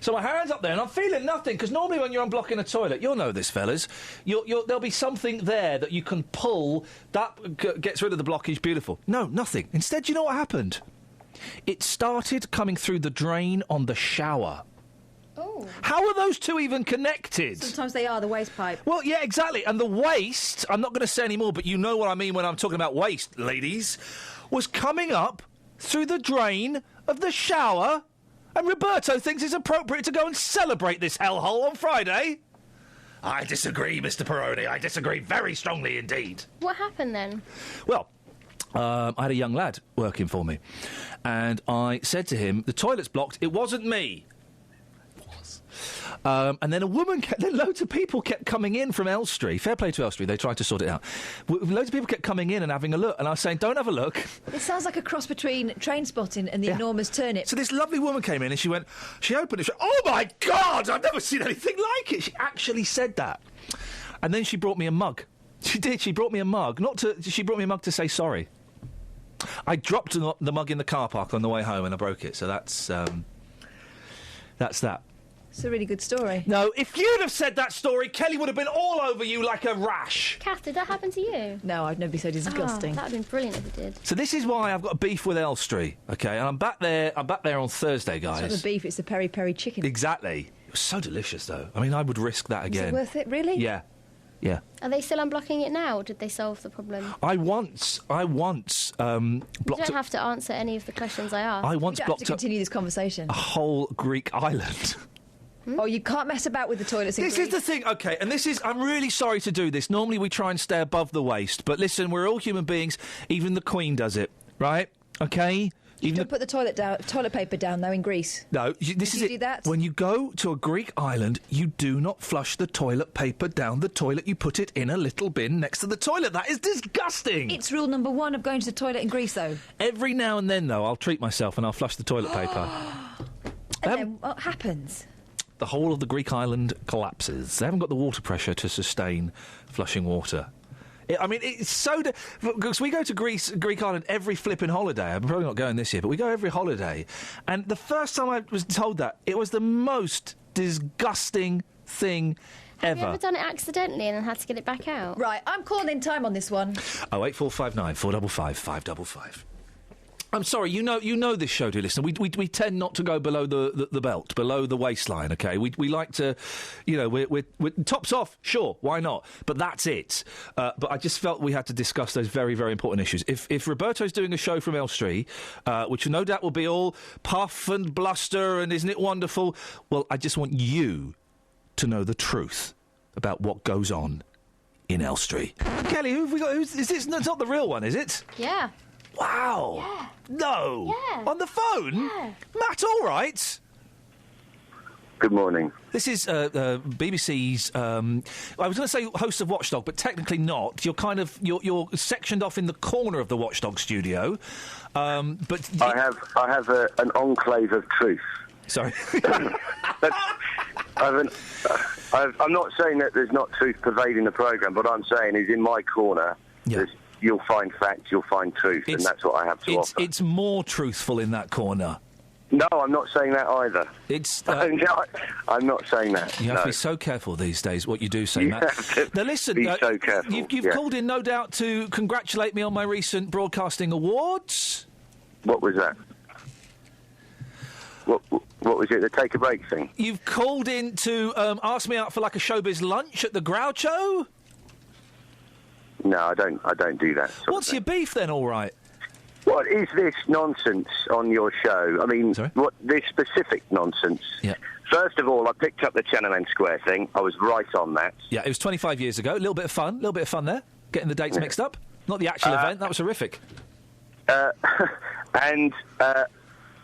So my hand's up there and I'm feeling nothing, because normally when you're unblocking a toilet, you'll know this, fellas, there'll be something there that you can pull, that gets rid of the blockage, beautiful. No, nothing. Instead, you know what happened? It started coming through the drain on the shower. Oh. How are those two even connected? Sometimes they are, the waste pipe. Well, yeah, exactly. And the waste, I'm not going to say any more, but you know what I mean when I'm talking about waste, ladies, was coming up through the drain of the shower, and Roberto thinks it's appropriate to go and celebrate this hellhole on Friday. I disagree, Mr. Perrone. I disagree very strongly indeed. What happened then? Well, I had a young lad working for me, and I said to him, the toilet's blocked. It wasn't me. And then then loads of people kept coming in from Elstree. Fair play to Elstree, they tried to sort it out. Loads of people kept coming in and having a look, and I was saying, don't have a look. It sounds like a cross between Train Spotting and the enormous turnip. So this lovely woman came in and she opened it, she went, oh my God, I've never seen anything like it. She actually said that. And then she brought me a mug. She did, she brought me a mug. She brought me a mug to say sorry. I dropped the mug in the car park on the way home and I broke it, so that's that. It's a really good story. No, if you'd have said that story, Kelly would have been all over you like a rash. Kath, did that happen to you? No, I'd never be so disgusting. Oh, that would have been brilliant if it did. So this is why I've got a beef with Elstree, OK? And I'm back there on Thursday, guys. It's not the beef, it's the peri-peri chicken. Exactly. It was so delicious, though. I mean, I would risk that again. Is it worth it, really? Yeah. Yeah. Are they still unblocking it now, or did they solve the problem? I once blocked... You don't have to answer any of the questions I asked. I once you don't blocked have to continue this conversation. a whole Greek island. Oh, you can't mess about with the toilets in This Greece. is the thing, OK, and I'm really sorry to do this. Normally we try and stay above the waist, but listen, we're all human beings. Even the Queen does it, right? OK? You don't put the toilet paper down, though, in Greece. No, this is it. Do that? When you go to a Greek island, you do not flush the toilet paper down the toilet. You put it in a little bin next to the toilet. That is disgusting. It's rule number one of going to the toilet in Greece, though. Every now and then, though, I'll treat myself and I'll flush the toilet paper. And then what happens? The whole of the Greek island collapses. They haven't got the water pressure to sustain flushing water. It's so... Because we go to Greek island every flipping holiday. I'm probably not going this year, but we go every holiday. And the first time I was told that, it was the most disgusting thing ever. Have you ever done it accidentally and then had to get it back out? Right, I'm calling in time on this one. 08459 455 555. I'm sorry, you know this show, dear listener. We tend not to go below the belt, below the waistline, OK? We like to, we're tops off, sure, why not? But that's it. But I just felt we had to discuss those very, very important issues. If Roberto's doing a show from Elstree, which no doubt will be all puff and bluster and isn't it wonderful, well, I just want you to know the truth about what goes on in Elstree. Kelly, who have we got? Is this not the real one, is it? Yeah. Wow. Yeah. No. Yeah. On the phone? Yeah. Matt, all right? Good morning. This is BBC's, I was going to say host of Watchdog, but technically not. You're sectioned off in the corner of the Watchdog studio. But I have an enclave of truth. Sorry. I'm not saying that there's not truth pervading the programme. What I'm saying is in my corner, you'll find facts, you'll find truth, and that's what I have to offer. It's more truthful in that corner. No, I'm not saying that either. I'm not saying that. You have to be so careful these days what you do say, Matt. Now listen, be so careful. You've called in, no doubt, to congratulate me on my recent broadcasting awards. What was that? What was it? The take a break thing? You've called in to ask me out for like a showbiz lunch at the Groucho. No, I don't do that. What's your beef then? All right. What is this nonsense on your show? I mean, this specific nonsense? Yeah. First of all, I picked up the Tiananmen Square thing. I was right on that. Yeah, it was 25 years ago. A little bit of fun there. Getting the dates mixed up. Not the actual event. That was horrific. And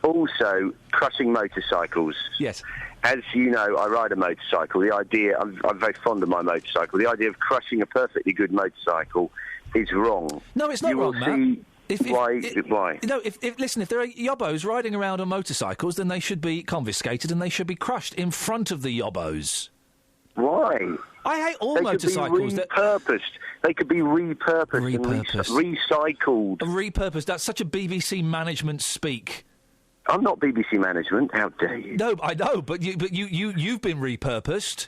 also crushing motorcycles. Yes. As you know, I ride a motorcycle. The idea, I'm very fond of my motorcycle. The idea of crushing a perfectly good motorcycle is wrong. No, it's not wrong, Matt. Why? No, listen, if there are yobbos riding around on motorcycles, then they should be confiscated and they should be crushed in front of the yobbos. Why? I hate all motorcycles. They could be repurposed. And recycled. Repurposed. That's such a BBC management speak. I'm not BBC management. How dare you? No, I know, but you've been repurposed.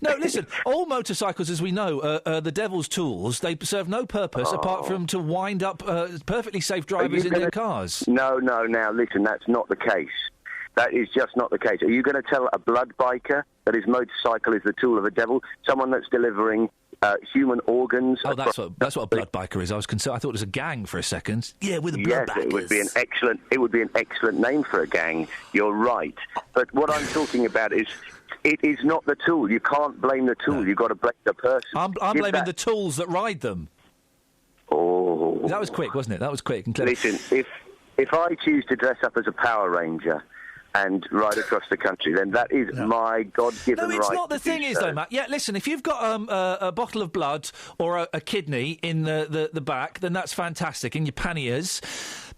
No, listen. All motorcycles, as we know, are the devil's tools. They serve no purpose apart from to wind up perfectly safe drivers in their cars. No. Now listen, that's not the case. That is just not the case. Are you going to tell a blood biker that his motorcycle is the tool of the devil? Someone that's delivering human organs? Oh, that's what a blood biker is. I was concerned. I thought it was a gang for a second. Yeah, with the blood bikers. It would be an excellent name for a gang. You're right. But what I'm talking about is, it is not the tool. You can't blame the tool. You've got to blame the person. I'm blaming the tools that ride them. Oh, that was quick, wasn't it? That was quick and clever. Listen, if I choose to dress up as a Power Ranger and ride across the country, then that is my God-given right. No, it's not. The thing is, though, Matt. Yeah, listen, if you've got a bottle of blood or a kidney in the back, then that's fantastic, in your panniers.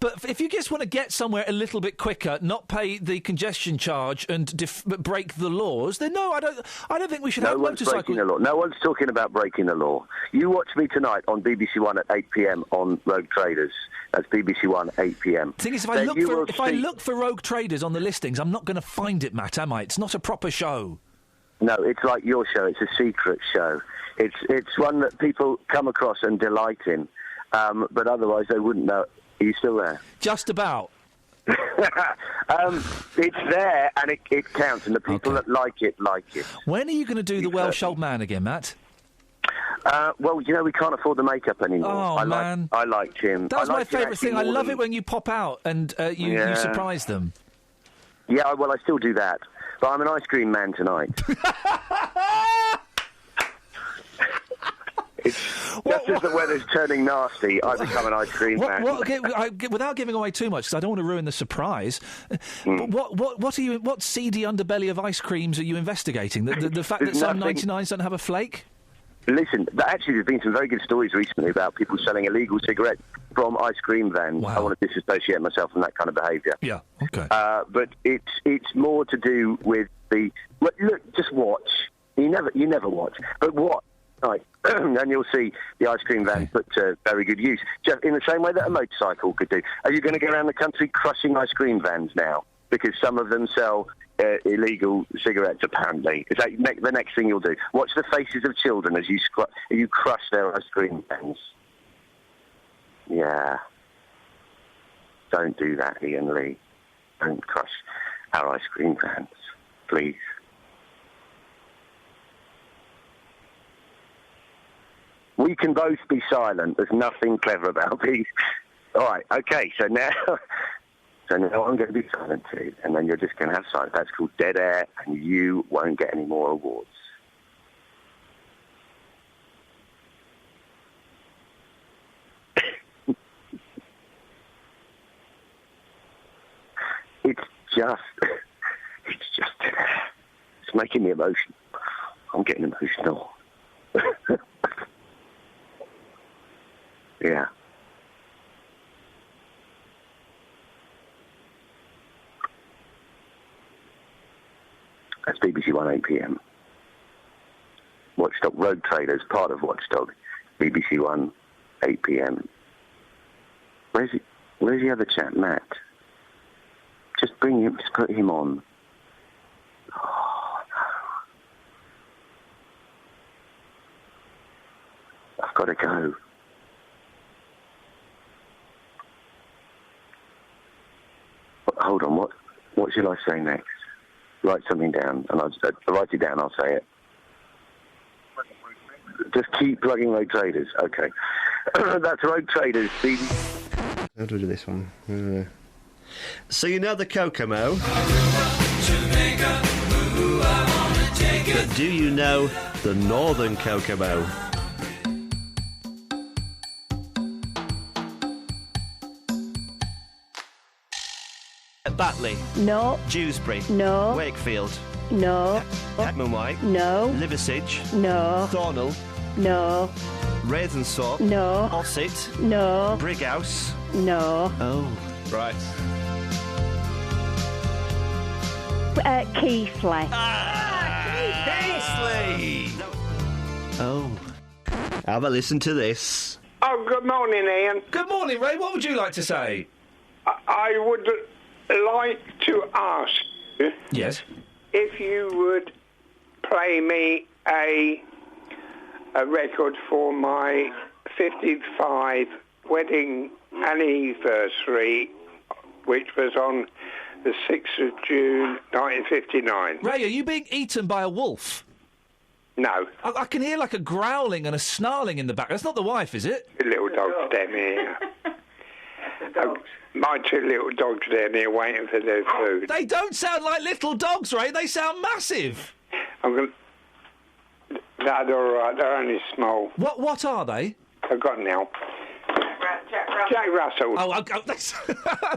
But if you just want to get somewhere a little bit quicker, not pay the congestion charge and break the laws, then no, I don't think we should have motorcycles. Breaking the law. No one's talking about breaking the law. You watch me tonight on BBC One at 8 p.m. on Rogue Traders. That's BBC One, 8 p.m. The thing is, if I look for Rogue Traders on the listings, I'm not going to find it, Matt, am I? It's not a proper show. No, it's like your show. It's a secret show. It's one that people come across and delight in, but otherwise they wouldn't know. Are you still there? Just about. It's there, and it counts, and the people that like it, like it. When are you going to do the Welsh old man again, Matt? Well, we can't afford the makeup anymore. Oh, man. I liked him. That's my favourite thing. I love it when you pop out and you surprise them. Yeah, well, I still do that. But I'm an ice cream man tonight. Just as the weather's turning nasty, I become an ice cream man. Without giving away too much, because I don't want to ruin the surprise, what seedy underbelly of ice creams are you investigating? The fact that some 99s don't have a flake? Listen, actually, there's been some very good stories recently about people selling illegal cigarettes from ice cream vans. Wow. I want to disassociate myself from that kind of behaviour. Yeah, okay. But it's more to do with the... Look, just watch. You never watch. But what? Right. And you'll see the ice cream van put to very good use, just in the same way that a motorcycle could do. Are you going to go around the country crushing ice cream vans now? Because some of them sell illegal cigarettes, apparently. Is that the next thing you'll do? Watch the faces of children as you crush their ice cream vans. Yeah. Don't do that, Iain Lee. Don't crush our ice cream vans, please. We can both be silent. There's nothing clever about these. All right, okay, so now I'm going to be silent too, and then you're just going to have silence. That's called dead air, and you won't get any more awards. It's just dead air. It's making me emotional. I'm getting emotional. Yeah. That's BBC One, 8 p.m. Watchdog Road Traders, part of Watchdog. BBC One, 8 p.m. Where's the other chap, Matt? Just bring him, just put him on. Oh, no. I've got to go. Hold on, what should I say next? Write something down, and I'll write it down, I'll say it. Just keep plugging Road Traders, okay. That's Road Traders. How do we do this one? So you know the Kokomo? But do you know the Northern Kokomo? Batley? No. Dewsbury? No. Wakefield? No. Heckman White? No. Liversidge? No. Thornell? No. Ravensthorpe? No. Ossett? No. Brighouse? No. Oh. Right. Keithley. Keithley! Oh. Have a listen to this. Oh, good morning, Ian. Good morning, Ray. What would you like to say? I would like to ask you Yes. if you would play me a record for my 55 wedding anniversary, which was on the 6th of June 1959. Ray, are you being eaten by a wolf? No. I can hear like a growling and a snarling in the back. That's not the wife, is it? The little dogs down here. My two little dogs down here waiting for their food. They don't sound like little dogs, Ray. They sound massive. No, they're all right. They're only small. What are they? I've got now. Jack Russell. Oh,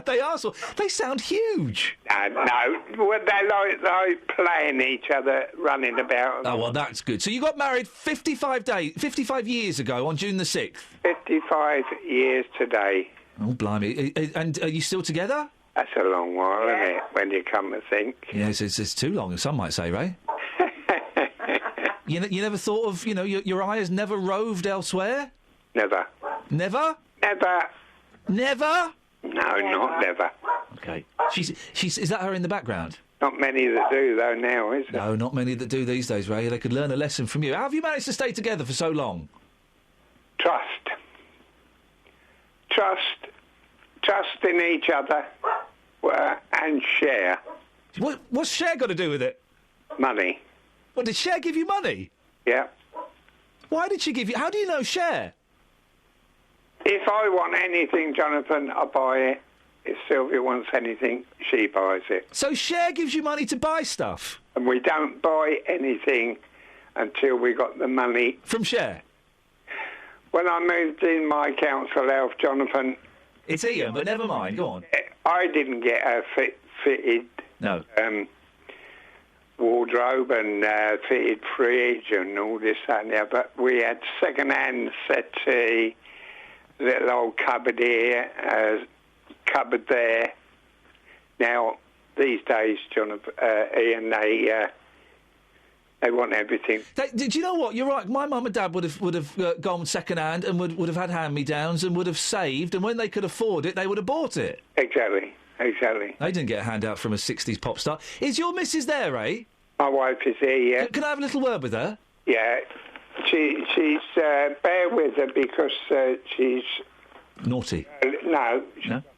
they are. They sound huge. No, well, they're like playing each other, running about. Oh, well, that's good. So you got married 55 years ago on June the 6th? 55 years today. Oh, blimey. And are you still together? That's a long while, isn't it, when you come to think? Yes, it's too long, some might say, Ray. You never thought of, your eye has never roved elsewhere? Never. Never? Never. Never? No, not never. Okay. Is that her in the background? Not many that do, though, now, is there? No, not many that do these days, Ray. They could learn a lesson from you. How have you managed to stay together for so long? Trust in each other and share. What's share got to do with it? Money. What, did Cher give you money? Yeah. Why did she give you... How do you know Cher? If I want anything, Jonathan, I buy it. If Sylvia wants anything, she buys it. So Cher gives you money to buy stuff? And we don't buy anything until we got the money. From Cher? When I moved in my council house, Jonathan... It's Ian, but never mind. Go on. I didn't get a fitted... No. Wardrobe and fitted fridge and all this, that and the other. But we had second-hand settee, little old cupboard here, cupboard there. Now, these days, Ian, they want everything. Do you know what? You're right. My mum and dad would have gone second-hand and would have had hand-me-downs and would have saved, and when they could afford it, they would have bought it. Exactly. They didn't get a handout from a 60s pop star. Is your missus there, Ray? My wife is here, yeah. Can I have a little word with her? Yeah. She's bear with her because she's... Naughty? No?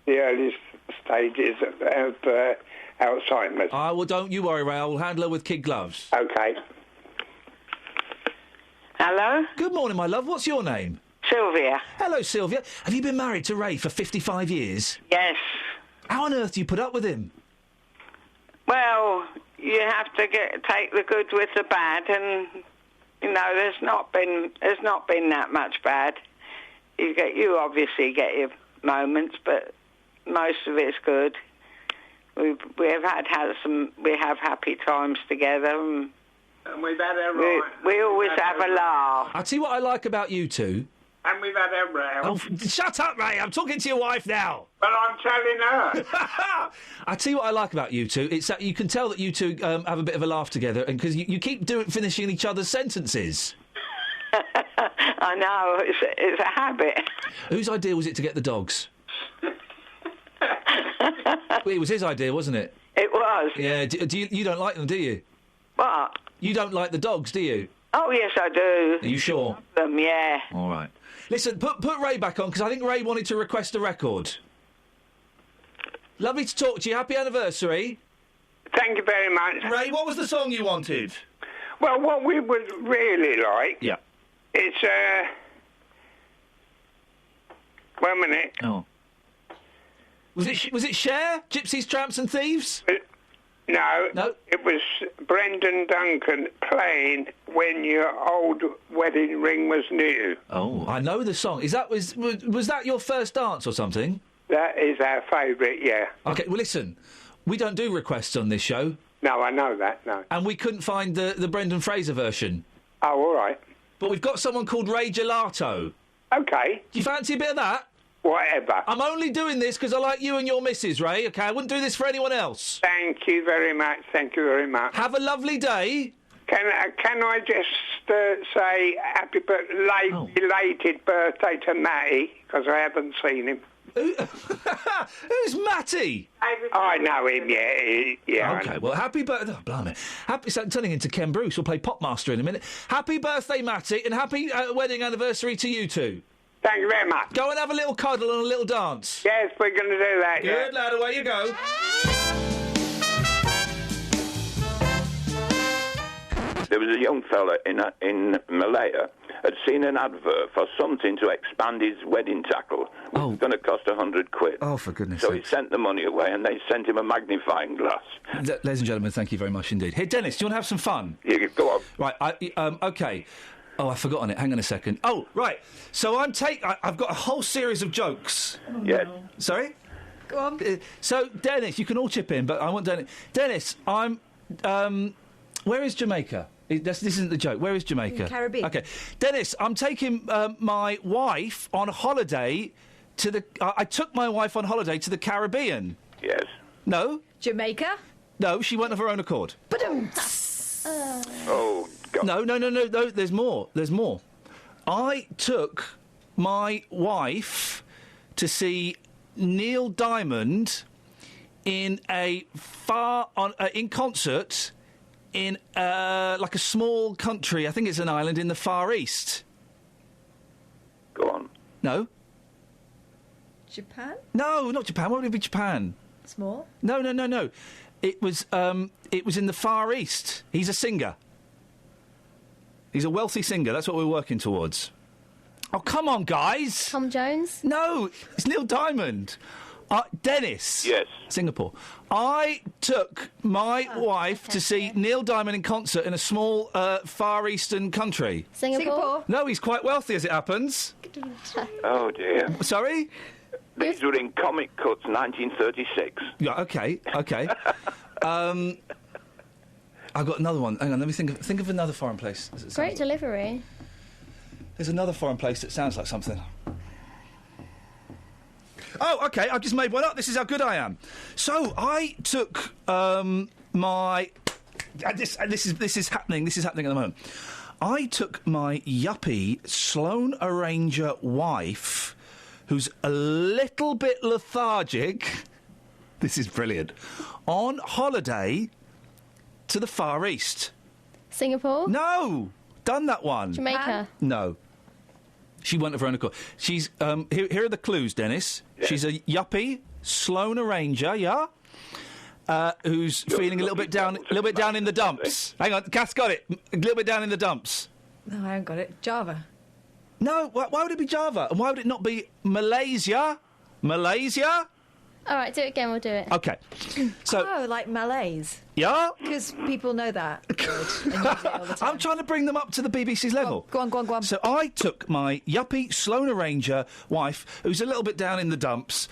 The earliest stages of Alzheimer's. Well, don't you worry, Ray. I will handle her with kid gloves. OK. Hello? Good morning, my love. What's your name? Sylvia. Hello, Sylvia. Have you been married to Ray for 55 years? Yes. How on earth do you put up with him? Well, you have to take the good with the bad, and there's not been that much bad. You obviously get your moments, but most of it's good. We have happy times together, and we've had a right. We always have a laugh. I'll tell you what I like about you two. And we've had a row. Oh, shut up, Ray. I'm talking to your wife now. Well, I'm telling her. I'll tell you what I like about you two. It's that you can tell that you two have a bit of a laugh together, and because you keep finishing each other's sentences. I know. It's a habit. Whose idea was it to get the dogs? It was his idea, wasn't it? It was. Yeah. You don't like them, do you? What? You don't like the dogs, do you? Oh, yes, I do. Are you sure? Yeah. All right. Listen, put Ray back on, because I think Ray wanted to request a record. Lovely to talk to you. Happy anniversary. Thank you very much. Ray, what was the song you wanted? Well, what we would really like... Yeah. It's, 1 minute. Oh. Was it Cher? Gypsies, Tramps and Thieves? No. It was Brendan Duncan playing When Your Old Wedding Ring Was New. Oh, I know the song. Was that your first dance or something? That is our favourite, yeah. OK, well, listen. We don't do requests on this show. No, I know that, no. And we couldn't find the Brendan Fraser version. Oh, all right. But we've got someone called Ray Gelato. OK. Do you fancy a bit of that? whatever. I'm only doing this because I like you and your missus, Ray, OK? I wouldn't do this for anyone else. Thank you very much. Thank you very much. Have a lovely day. Can I just say happy belated birthday to Matty, because I haven't seen him. Who's Matty? I know him, yeah. OK, well, happy birthday... Oh, blimey. So turning into Ken Bruce. We'll play Popmaster in a minute. Happy birthday, Matty, and happy wedding anniversary to you two. Thank you very much. Go and have a little cuddle and a little dance. Yes, we're going to do that, Good, yeah. lad, away you go. There was a young fella in Malaya had seen an advert for something to expand his wedding tackle. It was going to cost £100. Oh, for goodness So sake. he sent the money away, and they sent him a magnifying glass. Ladies and gentlemen, thank you very much indeed. Hey, Dennis, do you want to have some fun? Yeah, go on. Right, OK. Oh, I've forgotten it. Hang on a second. Oh, right. So I've got a whole series of jokes. Yes. Sorry? Go on. So, Dennis, you can all chip in, but I want Dennis. Dennis, I'm... where is Jamaica? This isn't the joke. Where is Jamaica? Caribbean. OK. Dennis, I'm taking my wife on holiday to the... I took my wife on holiday to the Caribbean. Yes. No. Jamaica? No, she went of her own accord. Oh, God. No, there's more. I took my wife to see Neil Diamond in in concert in like a small country. I think it's an island in the Far East. Go on. No. Japan? No, not Japan. Why would it be Japan? Small? No. It was in the Far East. He's a singer. He's a wealthy singer. That's what we're working towards. Oh, come on, guys. Tom Jones? No, it's Neil Diamond. Dennis. Yes. Singapore. I took my wife to see Neil Diamond in concert in a small Far Eastern country. Singapore? No, he's quite wealthy, as it happens. Oh, dear. Sorry? These were in Comic Cuts, 1936. Yeah, OK. I've got another one. Hang on, let me think of another foreign place. Great delivery. There's another foreign place that sounds like something. Oh, OK, I've just made one up. This is how good I am. So, I took my... This is happening. This is happening at the moment. I took my yuppie Sloane Arranger wife, who's a little bit lethargic... This is brilliant. On holiday to the Far East. Singapore? No! Done that one. Jamaica? No. She went of her own accord. She's, here are the clues, Dennis. Yeah. She's a yuppie, Sloane Arranger, yeah? Who's feeling a little bit down in the dumps. Hang on, Kath's got it. A little bit down in the dumps. No, I haven't got it. Java. No, why would it be Java? And why would it not be Malaysia? Malaysia? All right, do it again, we'll do it. OK. So, oh, like Malays. Yeah? Because people know that word and use it all the time. I'm trying to bring them up to the BBC's level. Go on. So I took my yuppie Sloane Arranger wife, who's a little bit down in the dumps,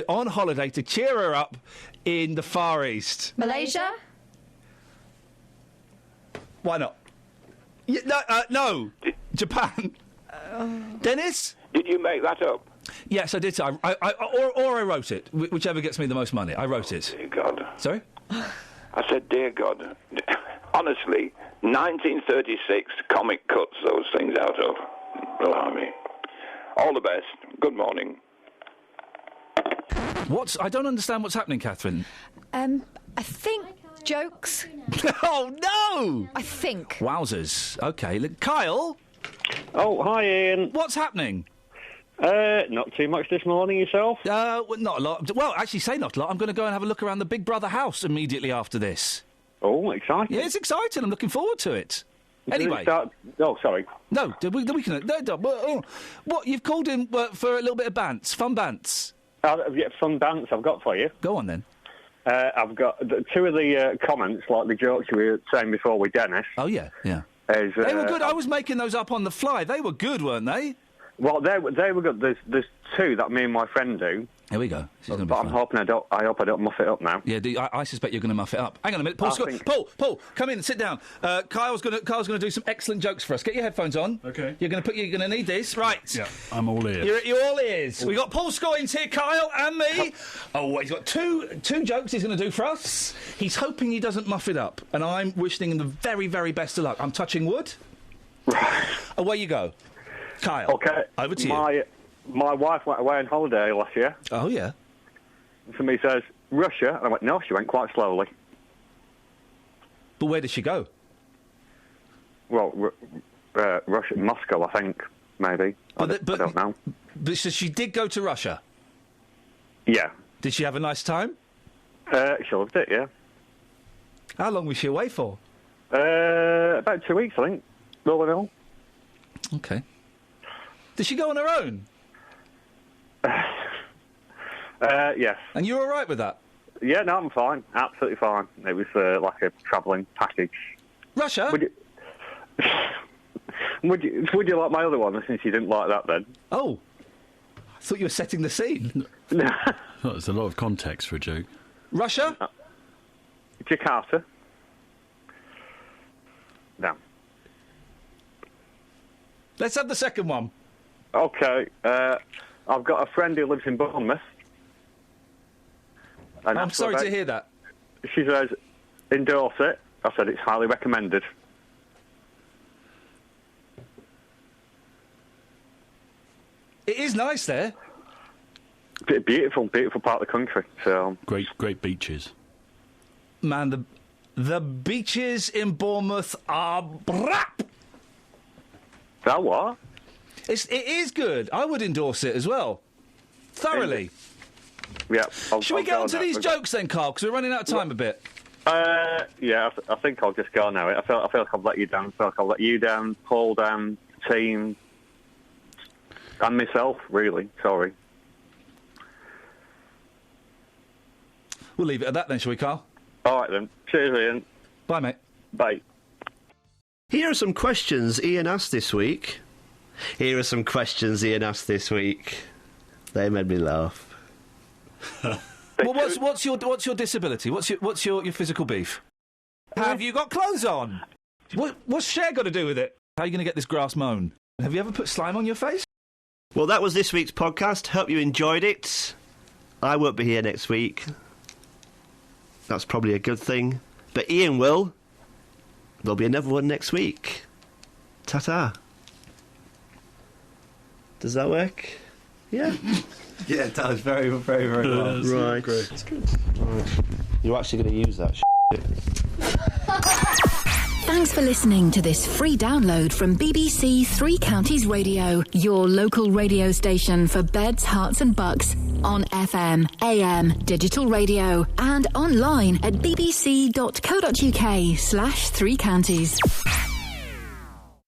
on holiday to cheer her up in the Far East. Malaysia? Why not? No. Japan. Dennis? Did you make that up? Yes, I did. Or I wrote it. Whichever gets me the most money. I wrote it. Dear God. Sorry? I said, dear God. Honestly, 1936 Comic Cuts those things out of. Blimey. All the best. Good morning. I don't understand what's happening, Catherine. I think jokes. Oh, no! I think. Wowzers. OK. Kyle? Oh, hi, Ian. What's happening? Not too much this morning, yourself? Well, not a lot. Well, actually, say not a lot. I'm going to go and have a look around the Big Brother house immediately after this. Oh, exciting. Yeah, it's exciting. I'm looking forward to it. Anyway. Oh, sorry. No, we can... What, you've called in for a little bit of bants? Fun bants? Yeah, fun bants I've got for you. Go on, then. I've got two of the comments, like the jokes we were saying before with Dennis. Oh, yeah. They were good. I was making those up on the fly. They were good, weren't they? Well, they were good. There's two that me and my friend do. Here we go. This is going to be But fun. I'm hoping I hope I don't muff it up now. Yeah, I suspect you're going to muff it up. Hang on a minute, Paul. Paul, come in, sit down. Kyle's going to do some excellent jokes for us. Get your headphones on. Okay. You're going to need this, right? Yeah, I'm all ears. You're all ears. We got Paul Scoggins here, Kyle, and me. Oh, he's got two jokes he's going to do for us. He's hoping he doesn't muff it up, and I'm wishing him the very, very best of luck. I'm touching wood. Right. Away you go, Kyle. Okay. Over to you. My wife went away on holiday last year. Oh, yeah. Somebody says, Russia. And I went, no, she went quite slowly. But where did she go? Well, Russia, Moscow, I think, maybe. I don't know. But so she did go to Russia? Yeah. Did she have a nice time? She loved it, yeah. How long was she away for? About 2 weeks, I think, all in all. Okay. Did she go on her own? Yes. And you're all right with that? Yeah, no, I'm fine. Absolutely fine. It was like a travelling package. Russia? Would you like my other one, since you didn't like that then? Oh. I thought you were setting the scene. Oh, there's a lot of context for a joke. Russia? Jakarta. No. Let's have the second one. Okay. I've got a friend who lives in Bournemouth. And I'm sorry to hear that. She says, endorse it. I said, it's highly recommended. It is nice there. Beautiful part of the country. So Great beaches. Man, the beaches in Bournemouth are brap. That what? It is good. I would endorse it as well. Thoroughly. Yeah. Should we get on to these jokes then, Carl? Because we're running out of time a bit. Yeah, I think I'll just go now. I feel like I've let you down. I feel like I've let you down, Paul down, team, and myself, really. Sorry. We'll leave it at that then, shall we, Carl? All right then. Cheers, Ian. Bye, mate. Bye. Here are some questions Ian asked this week. They made me laugh. Well, what's your disability? What's your physical beef? Have you got clothes on? What's Cher got to do with it? How are you going to get this grass mown? Have you ever put slime on your face? Well, that was this week's podcast. Hope you enjoyed it. I won't be here next week. That's probably a good thing. But Ian will. There'll be another one next week. Ta-ta. Does that work? Yeah. Yeah, it does. Very, very, very well. Right. Great. It's good. Right. You're actually going to use that Thanks for listening to this free download from BBC Three Counties Radio, your local radio station for beds, hearts and bucks, on FM, AM, digital radio, and online at bbc.co.uk/3counties.